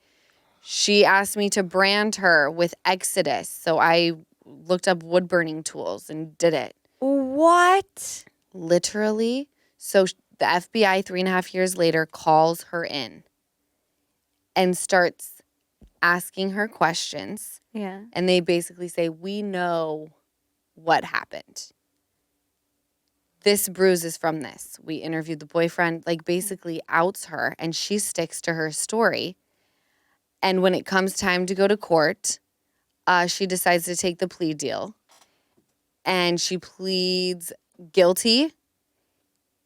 A: She asked me to brand her with Exodus. So I looked up wood burning tools and did it.
B: What?
A: Literally. So the FBI 3.5 years later calls her in and starts asking her questions.
B: Yeah.
A: And they basically say, we know what happened. This bruise is from this. We interviewed the boyfriend, like basically outs her, and she sticks to her story. And when it comes time to go to court, she decides to take the plea deal. And she pleads guilty.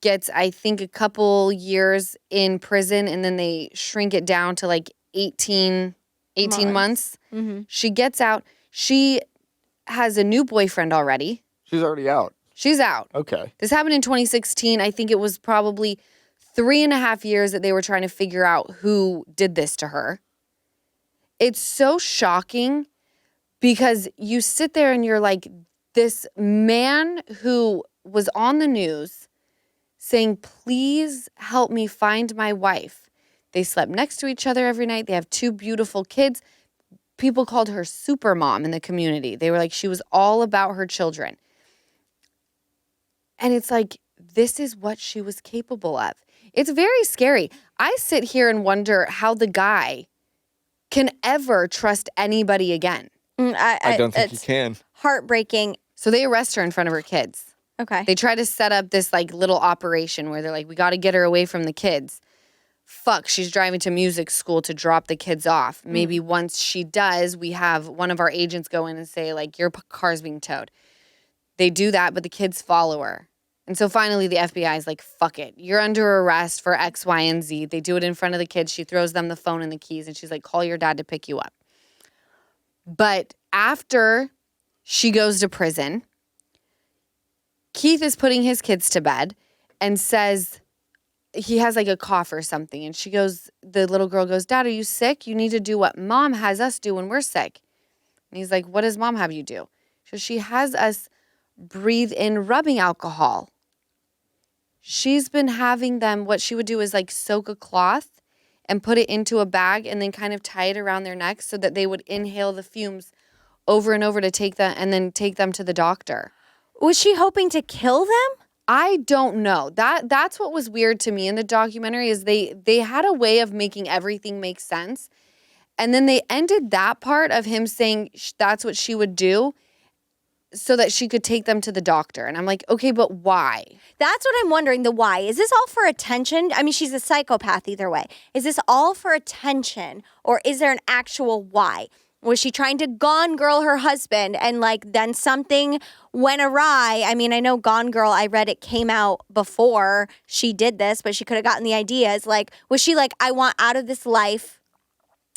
A: Gets, I think, a couple years in prison, and then they shrink it down to like 18 months. Mm-hmm. She gets out. She has a new boyfriend already.
C: She's already out.
A: She's out.
C: Okay.
A: This happened in 2016. I think it was probably 3.5 years that they were trying to figure out who did this to her. It's so shocking because you sit there and you're like, this man who was on the news saying, please help me find my wife. They slept next to each other every night. They have 2 beautiful kids. People called her super mom in the community. They were like, she was all about her children. And it's like, this is what she was capable of. It's very scary. I sit here and wonder how the guy can ever trust anybody again.
C: I don't think he can.
B: Heartbreaking.
A: So they arrest her in front of her kids.
B: Okay.
A: They try to set up this like little operation where they're like, we got to get her away from the kids. Fuck, she's driving to music school to drop the kids off. Maybe once she does, we have one of our agents go in and say like, your car's being towed. They do that, but the kids follow her. And so finally the FBI is like, fuck it. You're under arrest for X, Y, and Z. They do it in front of the kids. She throws them the phone and the keys and she's like, call your dad to pick you up. But after she goes to prison, Keith is putting his kids to bed and says he has like a cough or something. And the little girl goes, Dad, are you sick? You need to do what mom has us do when we're sick. And he's like, what does mom have you do? So she has us breathe in rubbing alcohol. she's been having them, what she would do is like soak a cloth and put it into a bag and then kind of tie it around their necks so that they would inhale the fumes over and over to take them and then take them to the doctor.
B: Was she hoping to kill them?
A: I don't know. That's what was weird to me in the documentary is they had a way of making everything make sense. And then they ended that part of him saying that's what she would do so that she could take them to the doctor. And I'm like, okay, but why?
B: That's what I'm wondering, the why. Is this all for attention? I mean, she's a psychopath either way. Is this all for attention or is there an actual why? Was she trying to Gone Girl her husband and like then something went awry? I mean, I know Gone Girl, I read it came out before she did this, but she could have gotten the ideas. Like, was she like, I want out of this life.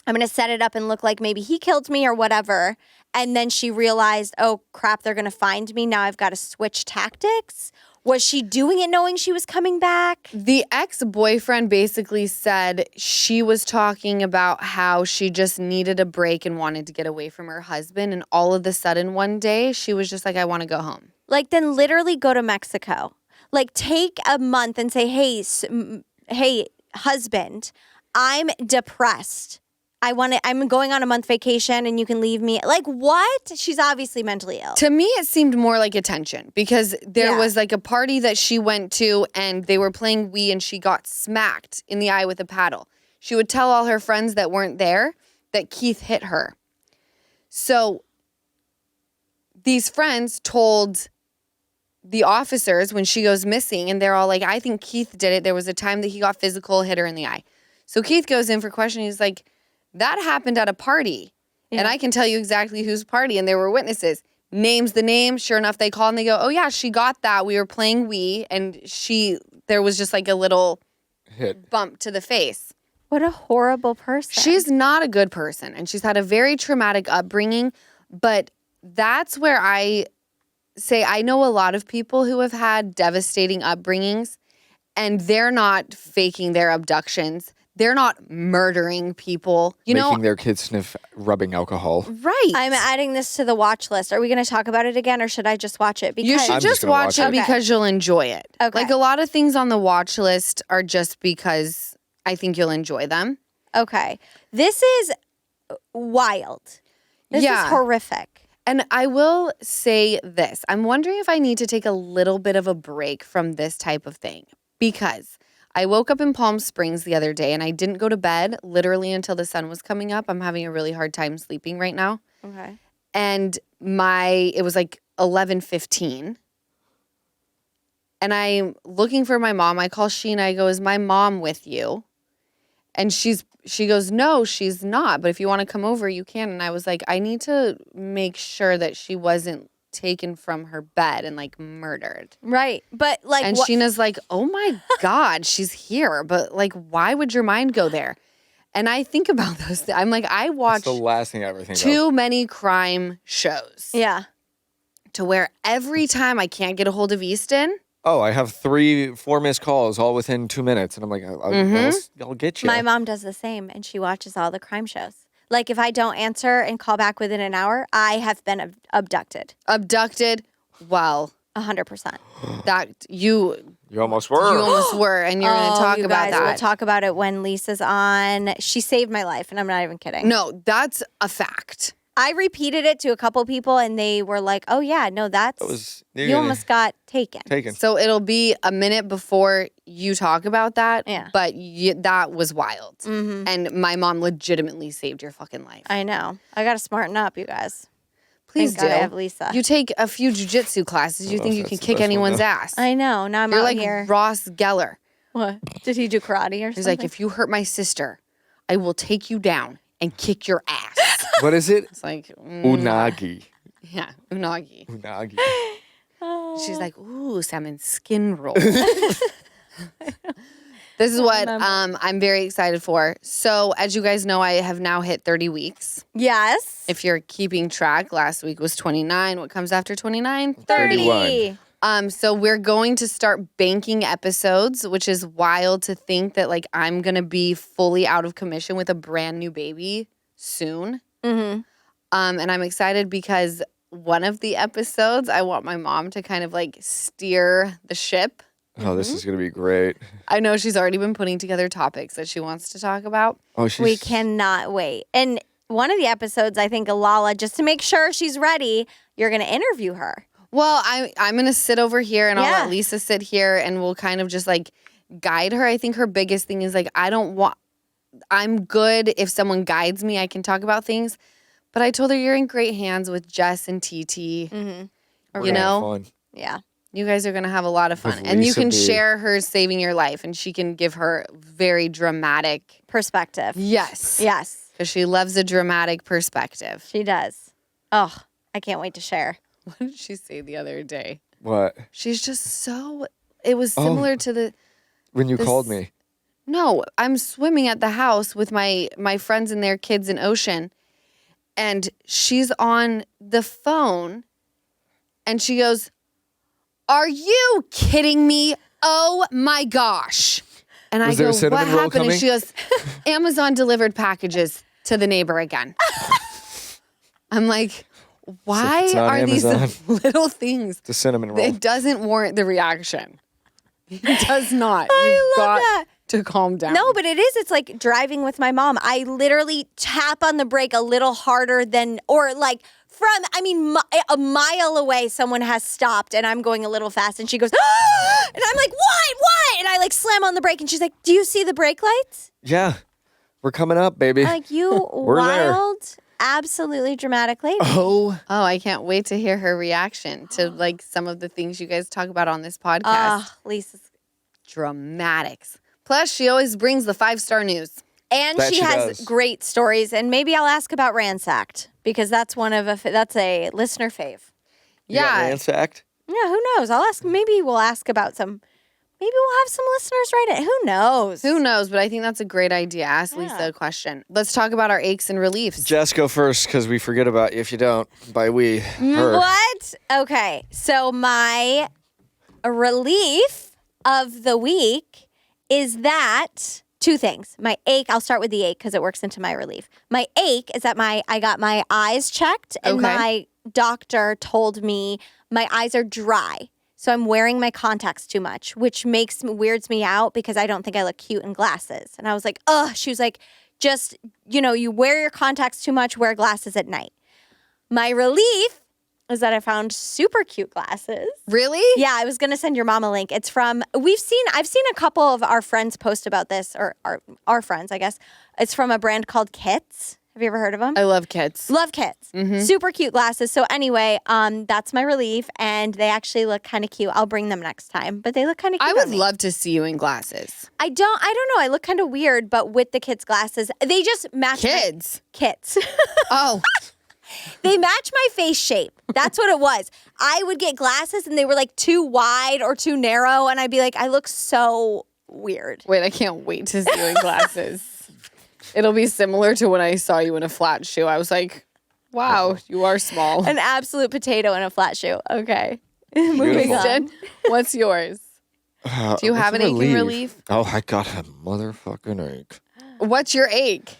B: I'm going to set it up and look like maybe he killed me or whatever. And then she realized, oh crap, they're going to find me. Now I've got to switch tactics. Was she doing it knowing she was coming back?
A: The ex-boyfriend basically said she was talking about how she just needed a break and wanted to get away from her husband. And all of a sudden one day she was just like, I want to go home.
B: Like, then literally go to Mexico. Like, take a month and say, hey, husband, I'm depressed. I'm going on a month vacation and you can leave me. Like, what? She's obviously mentally ill.
A: To me, it seemed more like attention because there was like a party that she went to and they were playing Wii and she got smacked in the eye with a paddle. She would tell all her friends that weren't there that Keith hit her. So these friends told the officers when she goes missing and they're all like, I think Keith did it. There was a time that he got physical, hit her in the eye. So Keith goes in for questioning. He's like, that happened at a party. Yeah. And I can tell you exactly whose party. And there were witnesses. Names the name. Sure enough, they call and they go, oh, yeah, she got that. We were playing Wii. And there was just like a little bump to the face.
B: What a horrible person.
A: She's not a good person. And she's had a very traumatic upbringing. But that's where I say I know a lot of people who have had devastating upbringings. And they're not faking their abductions. They're not murdering people.
C: Making their kids sniff rubbing alcohol.
A: Right.
B: I'm adding this to the watch list. Are we going to talk about it again or should I just watch it? Because
A: you should just watch it because you'll enjoy it.
B: Okay.
A: Like a lot of things on the watch list are just because I think you'll enjoy them.
B: Okay. This is wild. This is horrific.
A: And I will say this. I'm wondering if I need to take a little bit of a break from this type of thing because I woke up in Palm Springs the other day and I didn't go to bed literally until the sun was coming up. I'm having a really hard time sleeping right now.
B: Okay.
A: And it was like 11:15. And I'm looking for my mom. I call Sheena. I go, is my mom with you? And she goes, no, she's not. But if you want to come over, you can. And I was like, I need to make sure that she wasn't taken from her bed and like murdered.
B: Right. But like,
A: and Sheena's like, oh my God, she's here. But like, why would your mind go there? And I think about those things. I'm like, I watch
C: the last thing I ever think
A: too many crime shows.
B: Yeah.
A: To where every time I can't get a hold of Easton.
C: Oh, I have 3-4 missed calls all within 2 minutes. And I'm like, I'll get you.
B: My mom does the same and she watches all the crime shows. Like, if I don't answer and call back within an hour, I have been abducted.
A: Abducted? Well.
B: 100%.
A: That you
C: almost were.
A: You almost were, and you're going to talk about that.
B: We'll talk about it when Lisa's on. She saved my life, and I'm not even kidding.
A: No, that's a fact.
B: I repeated it to a couple people, and they were like, oh, yeah, no, you almost got taken.
A: So it'll be a minute before you talk about that.
B: Yeah.
A: But that was wild.
B: Mm-hmm.
A: And my mom legitimately saved your fucking life.
B: I know. I got to smarten up, you guys.
A: Please
B: Thank
A: do.
B: God I have Lisa.
A: You take a few jiu-jitsu classes. You think you can kick anyone's ass.
B: I know. Now I'm
A: You're
B: out
A: like
B: here.
A: Ross Geller.
B: What? Did he do karate or something?
A: He's like, if you hurt my sister, I will take you down and kick your ass.
C: What is it?
A: It's like
C: unagi.
A: Yeah, unagi.
C: Unagi.
A: She's like, ooh, salmon skin roll. This is what I'm very excited for. So, as you guys know, I have now hit 30 weeks.
B: Yes.
A: If you're keeping track, last week was 29. What comes after 29?
B: 30.
A: So we're going to start banking episodes, which is wild to think that like I'm going to be fully out of commission with a brand new baby soon.
B: Mm-hmm.
A: And I'm excited because one of the episodes, I want my mom to kind of like steer the ship.
C: Oh, this is going to be great.
A: I know she's already been putting together topics that she wants to talk about.
C: Oh,
B: We cannot wait. And one of the episodes, I think, Lala, just to make sure she's ready, you're going to interview her.
A: Well, I'm going to sit over here and I'll
B: Yeah.
A: let Lisa sit here and we'll kind of just like guide her. I think her biggest thing is like, I'm good if someone guides me, I can talk about things. But I told her you're in great hands with Jess and TT.
B: Mm-hmm.
A: You know?
C: Fun.
B: Yeah.
A: You guys are going to have a lot of fun.
C: With
A: And you
C: Lisa
A: can
C: B.
A: share her saving your life and she can give her very dramatic.
B: Perspective.
A: Yes.
B: Yes,
A: Because she loves a dramatic perspective.
B: she does. Oh, I can't wait to share.
A: What did she say the other day?
C: What?
A: She's just so, it was similar to the,
C: When you
A: This-
C: called me.
A: no, I'm swimming at the house with my friends and their kids in Ocean. And she's on the phone and she goes, "Are you kidding me? Oh my gosh." And
C: Was
A: I
C: there a
A: go,
C: cinnamon
A: "What
C: roll
A: happened?"
C: coming?
A: And she goes, "Amazon delivered packages to the neighbor again." I'm like, why
C: it's on
A: are
C: Amazon.
A: these little things?
C: The cinnamon roll.
A: It doesn't warrant the reaction. It does not.
B: I
A: You've
B: love
A: got
B: that.
A: to calm down.
B: No, but it is. It's like driving with my mom. I literally tap on the brake a little harder than, or like a mile away, someone has stopped and I'm going a little fast and she goes, "Ah!" And I'm like, what? And I like slam on the brake and she's like, "Do you see the brake lights?"
C: Yeah. We're coming up, baby.
B: I'm like, you
C: We're there.
B: wild, absolutely dramatic lady.
C: Oh.
A: Oh, I can't wait to hear her reaction to like some of the things you guys talk about on this podcast.
B: Ah, Lisa's.
A: Dramatics. Plus, she always brings the 5-star news.
B: And
C: That
B: she
C: she
B: has
C: does.
B: great stories. And maybe I'll ask about Ransacked because that's that's a listener fave.
C: You got
A: Yeah.
B: Yeah,
C: ransacked?
B: who knows? I'll ask. Maybe we'll ask about some. Maybe we'll have some listeners write it. Who knows?
A: Who knows? But I think that's a great idea. Ask Lisa a question. Let's talk about our aches and reliefs.
C: Jess, go first because we forget about you if you don't. By we, her.
B: What? Okay. So my relief of the week is that two things. My ache, I'll start with the ache because it works into my relief. My ache is that I got my eyes checked and
A: Okay.
B: my doctor told me my eyes are dry. So I'm wearing my contacts too much, which weirds me out because I don't think I look cute in glasses. And I was like, ugh. She was like, just, you wear your contacts too much, wear glasses at night. My relief is that I found super cute glasses.
A: Really?
B: Yeah, I was going to send your mom a link. It's from, I've seen a couple of our friends post about this, or our friends, I guess. It's from a brand called Kits. Have you ever heard of them?
A: I love kids.
B: Love Kits. Super cute glasses. So anyway, that's my relief, and they actually look kind of cute. I'll bring them next time, but they look kind of cute.
A: I would
B: on me.
A: love to see you in glasses.
B: I don't know. I look kind of weird, but with the kids' glasses, they just match my-
A: Kids?
B: Kits.
A: Oh.
B: They match my face shape. That's what it was. I would get glasses and they were like too wide or too narrow, and I'd be like, I look so weird.
A: Wait, I can't wait to see you in glasses. It'll be similar to when I saw you in a flat shoe. I was like, wow, you are small.
B: An absolute potato in a flat shoe. Okay. Moving
C: Beautiful.
B: on.
A: Jen, what's yours? Do you have an ache and relief?
C: Oh, I got a motherfucking ache.
A: What's your ache?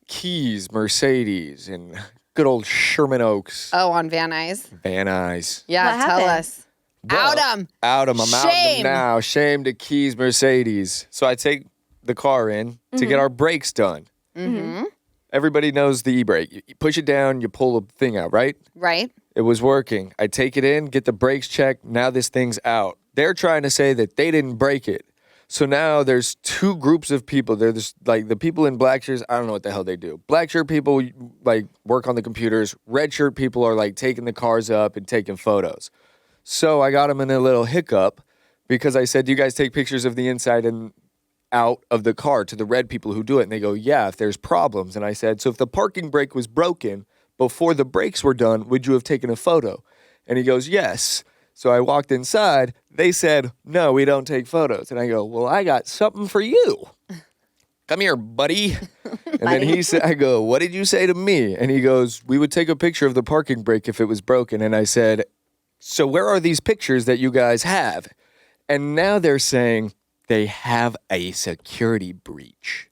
C: Keys, Mercedes, and good old Sherman Oaks.
A: Oh, on Van Nuys.
C: Van Nuys.
A: Yeah,
B: What
A: tell
B: happened?
A: us. Out 'em.
C: Out 'em. I'm out 'em
A: Shame.
C: now. Shame to Keys, Mercedes. So I take the car in to get our brakes done.
A: Mm-hmm.
C: Everybody knows the e-brake. You push it down, you pull the thing out, right?
A: Right?
C: It was working. I take it in, get the brakes checked. Now this thing's out. They're trying to say that they didn't break it. So now there's two groups of people. There's like the people in black shirts. I don't know what the hell they do. Black shirt people like work on the computers. Red shirt people are like taking the cars up and taking photos. So I got them in a little hiccup because I said, "Do you guys take pictures of the inside and out of the car?" to the red people who do it. And they go, "Yeah, if there's problems." And I said, "So if the parking brake was broken before the brakes were done, would you have taken a photo?" And he goes, "Yes." So I walked inside. They said, "No, we don't take photos." And I go, "Well, I got something for you. Come here, buddy." And then he said, I go, "What did you say to me?" And he goes, "We would take a picture of the parking brake if it was broken." And I said, "So where are these pictures that you guys have?" And now they're saying they have a security breach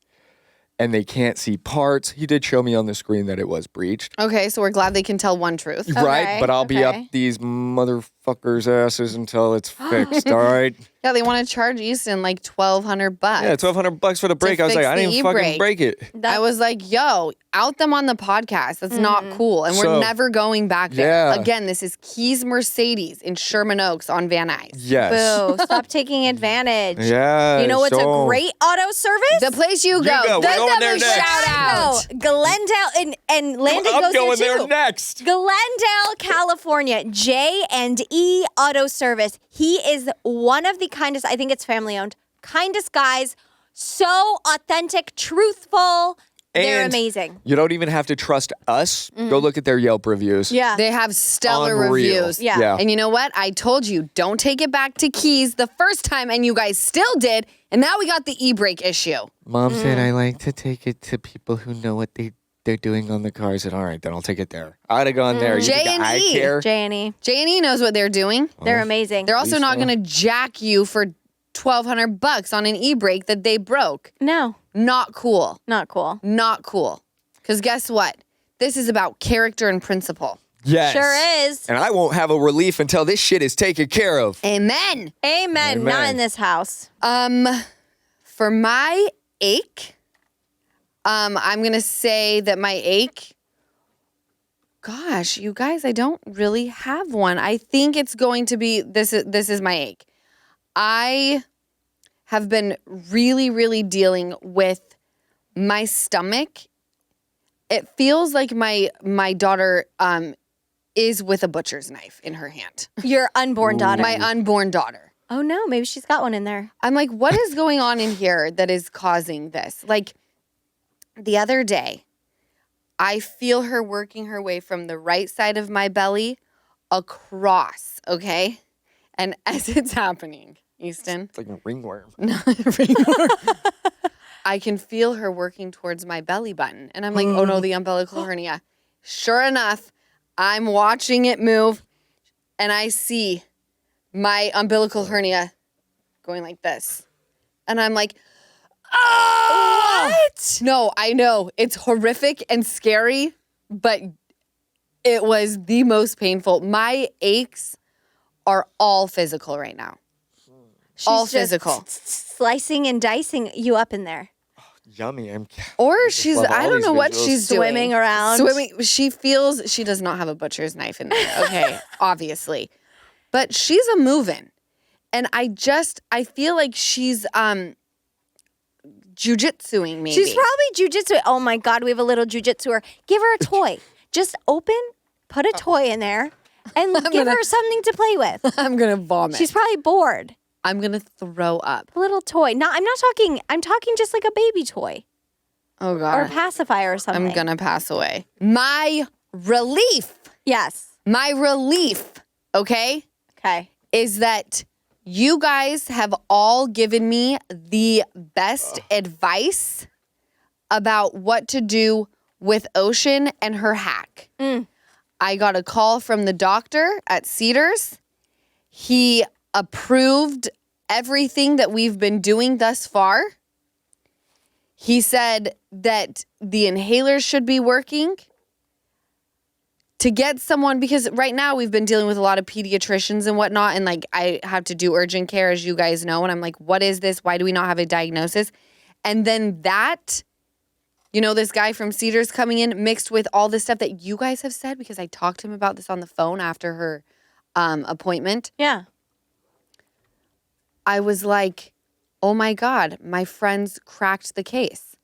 C: and they can't see parts. He did show me on the screen that it was breached.
A: Okay, so we're glad they can tell one truth.
C: Right, but I'll be up
B: okay.
C: these motherfucking fuckers' asses until it's fixed. All right.
A: Yeah, they want to charge Easton like $1,200.
C: Yeah, $1,200 for the break. I was like,
A: fix
C: I
A: the
C: didn't even fucking
A: e-brake.
C: break it.
A: I was like, yo, out them on the podcast. That's not cool. And we're
C: So-
A: never going back there.
C: Yeah.
A: Again, this is Keys Mercedes in Sherman Oaks on Van Nuys.
C: Yes.
B: Boo. Stop taking advantage.
C: Yeah.
B: You know what's
C: so-
B: a great auto service?
A: The place you go.
C: go. We're
A: Give
C: going
A: them
C: there
A: a
C: next.
A: shout out.
B: Glendale and Landon
C: I'm
B: goes
C: going
B: there
C: there
B: too.
C: next.
B: Glendale, California, J&E Auto Service. He is one of the kindest, I think it's family owned, kindest guys. So authentic, truthful. They're
C: And
B: amazing.
C: You don't even have to trust us. Go look at their Yelp reviews.
B: Yeah.
A: They have stellar
C: Unreal.
A: reviews.
B: Yeah.
A: And you know what? I told you, don't take it back to Keys the first time, and you guys still did. And now we got the e-brake issue.
C: Mom said I like to take it to people who know what they're doing on the car. I said, all right, then I'll take it there. I'd have gone there. You think I
A: J&E.
C: care?
B: J&E.
A: J&E knows what they're doing.
B: They're amazing.
A: They're also
C: least
A: not
C: so.
A: going to jack you for $1,200 on an e-brake that they broke.
B: No,
A: Not cool.
B: not cool.
A: Not cool. Because guess what? This is about character and principle.
C: Yes.
B: Sure is.
C: And I won't have a relief until this shit is taken care of.
A: Amen.
B: Amen. Not
C: Amen.
B: in this house.
A: For my ache, I'm going to say that my ache, gosh, you guys, I don't really have one. I think it's going to be, this is my ache. I have been really, really dealing with my stomach. It feels like my daughter is with a butcher's knife in her hand.
B: Your unborn daughter.
A: My unborn daughter.
B: Oh no, maybe she's got one in there.
A: I'm like, what is going on in here that is causing this? Like the other day, I feel her working her way from the right side of my belly across, okay? And as it's happening, Easton,
C: It's like a ringworm.
A: I can feel her working towards my belly button. And I'm like, oh no, the umbilical hernia. Sure enough, I'm watching it move and I see my umbilical hernia going like this. And I'm like, oh! What? No, I know. It's horrific and scary, but it was the most painful. My aches are all physical right now.
B: She's
A: All
B: just
A: physical.
B: slicing and dicing you up in there.
C: Yummy.
A: Or she's,
C: love all
A: I don't
C: these
A: know what
C: visuals.
A: she's doing.
B: Swimming around.
A: Swimming. She feels, she does not have a butcher's knife in there. Okay, obviously. But she's a moving. And I feel like she's jujitsuing maybe.
B: She's probably jujitsu. Oh my God, we have a little jujitsuer. Give her a toy. Just open, put a toy in there, and give her something to play with.
A: I'm going to vomit.
B: She's probably bored.
A: I'm going to throw up.
B: A little toy. No, I'm talking just like a baby toy
A: Oh
B: or a
A: God.
B: pacifier or something.
A: I'm going to pass away. My relief,
B: Yes.
A: okay,
B: Okay.
A: is that you guys have all given me the best advice about what to do with Ocean and her hack. I got a call from the doctor at Cedars. He approved everything that we've been doing thus far. He said that the inhalers should be working. To get someone, because right now we've been dealing with a lot of pediatricians and whatnot, and like I have to do urgent care, as you guys know, and I'm like, what is this? Why do we not have a diagnosis? And then that, you know, this guy from Cedars coming in mixed with all this stuff that you guys have said, because I talked to him about this on the phone after her appointment.
B: Yeah.
A: I was like, oh my God, my friends cracked the case.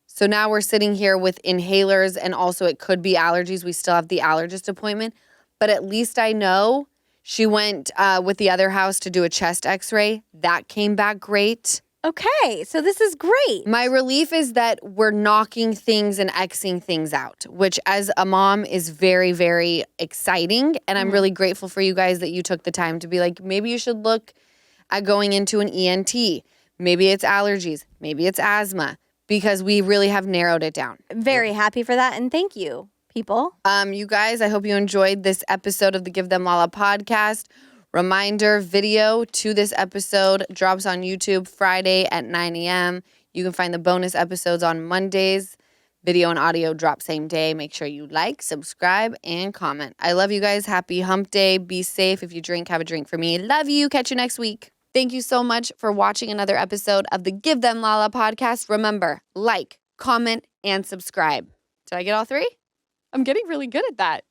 A: So now we're sitting here with inhalers, and also it could be allergies. We still have the allergist appointment, but at least I know she went with the other house to do a chest x-ray. That came back great.
B: Okay. So this is great.
A: My relief is that we're knocking things and Xing things out, which as a mom is very, very exciting. And I'm really grateful for you guys that you took the time to be like, maybe you should look at going into an ENT. Maybe it's allergies. Maybe it's asthma, because we really have narrowed it down.
B: Very happy for that. And thank you, people.
A: You guys, I hope you enjoyed this episode of the Give Them Lala podcast. Reminder, video to this episode drops on YouTube Friday at 9 a.m. You can find the bonus episodes on Mondays. Video and audio drop same day. Make sure you like, subscribe, and comment. I love you guys. Happy hump day. Be safe. If you drink, have a drink for me. Love you. Catch you next week. Thank you so much for watching another episode of the Give Them Lala podcast. Remember, like, comment, and subscribe. Did I get all three? I'm getting really good at that.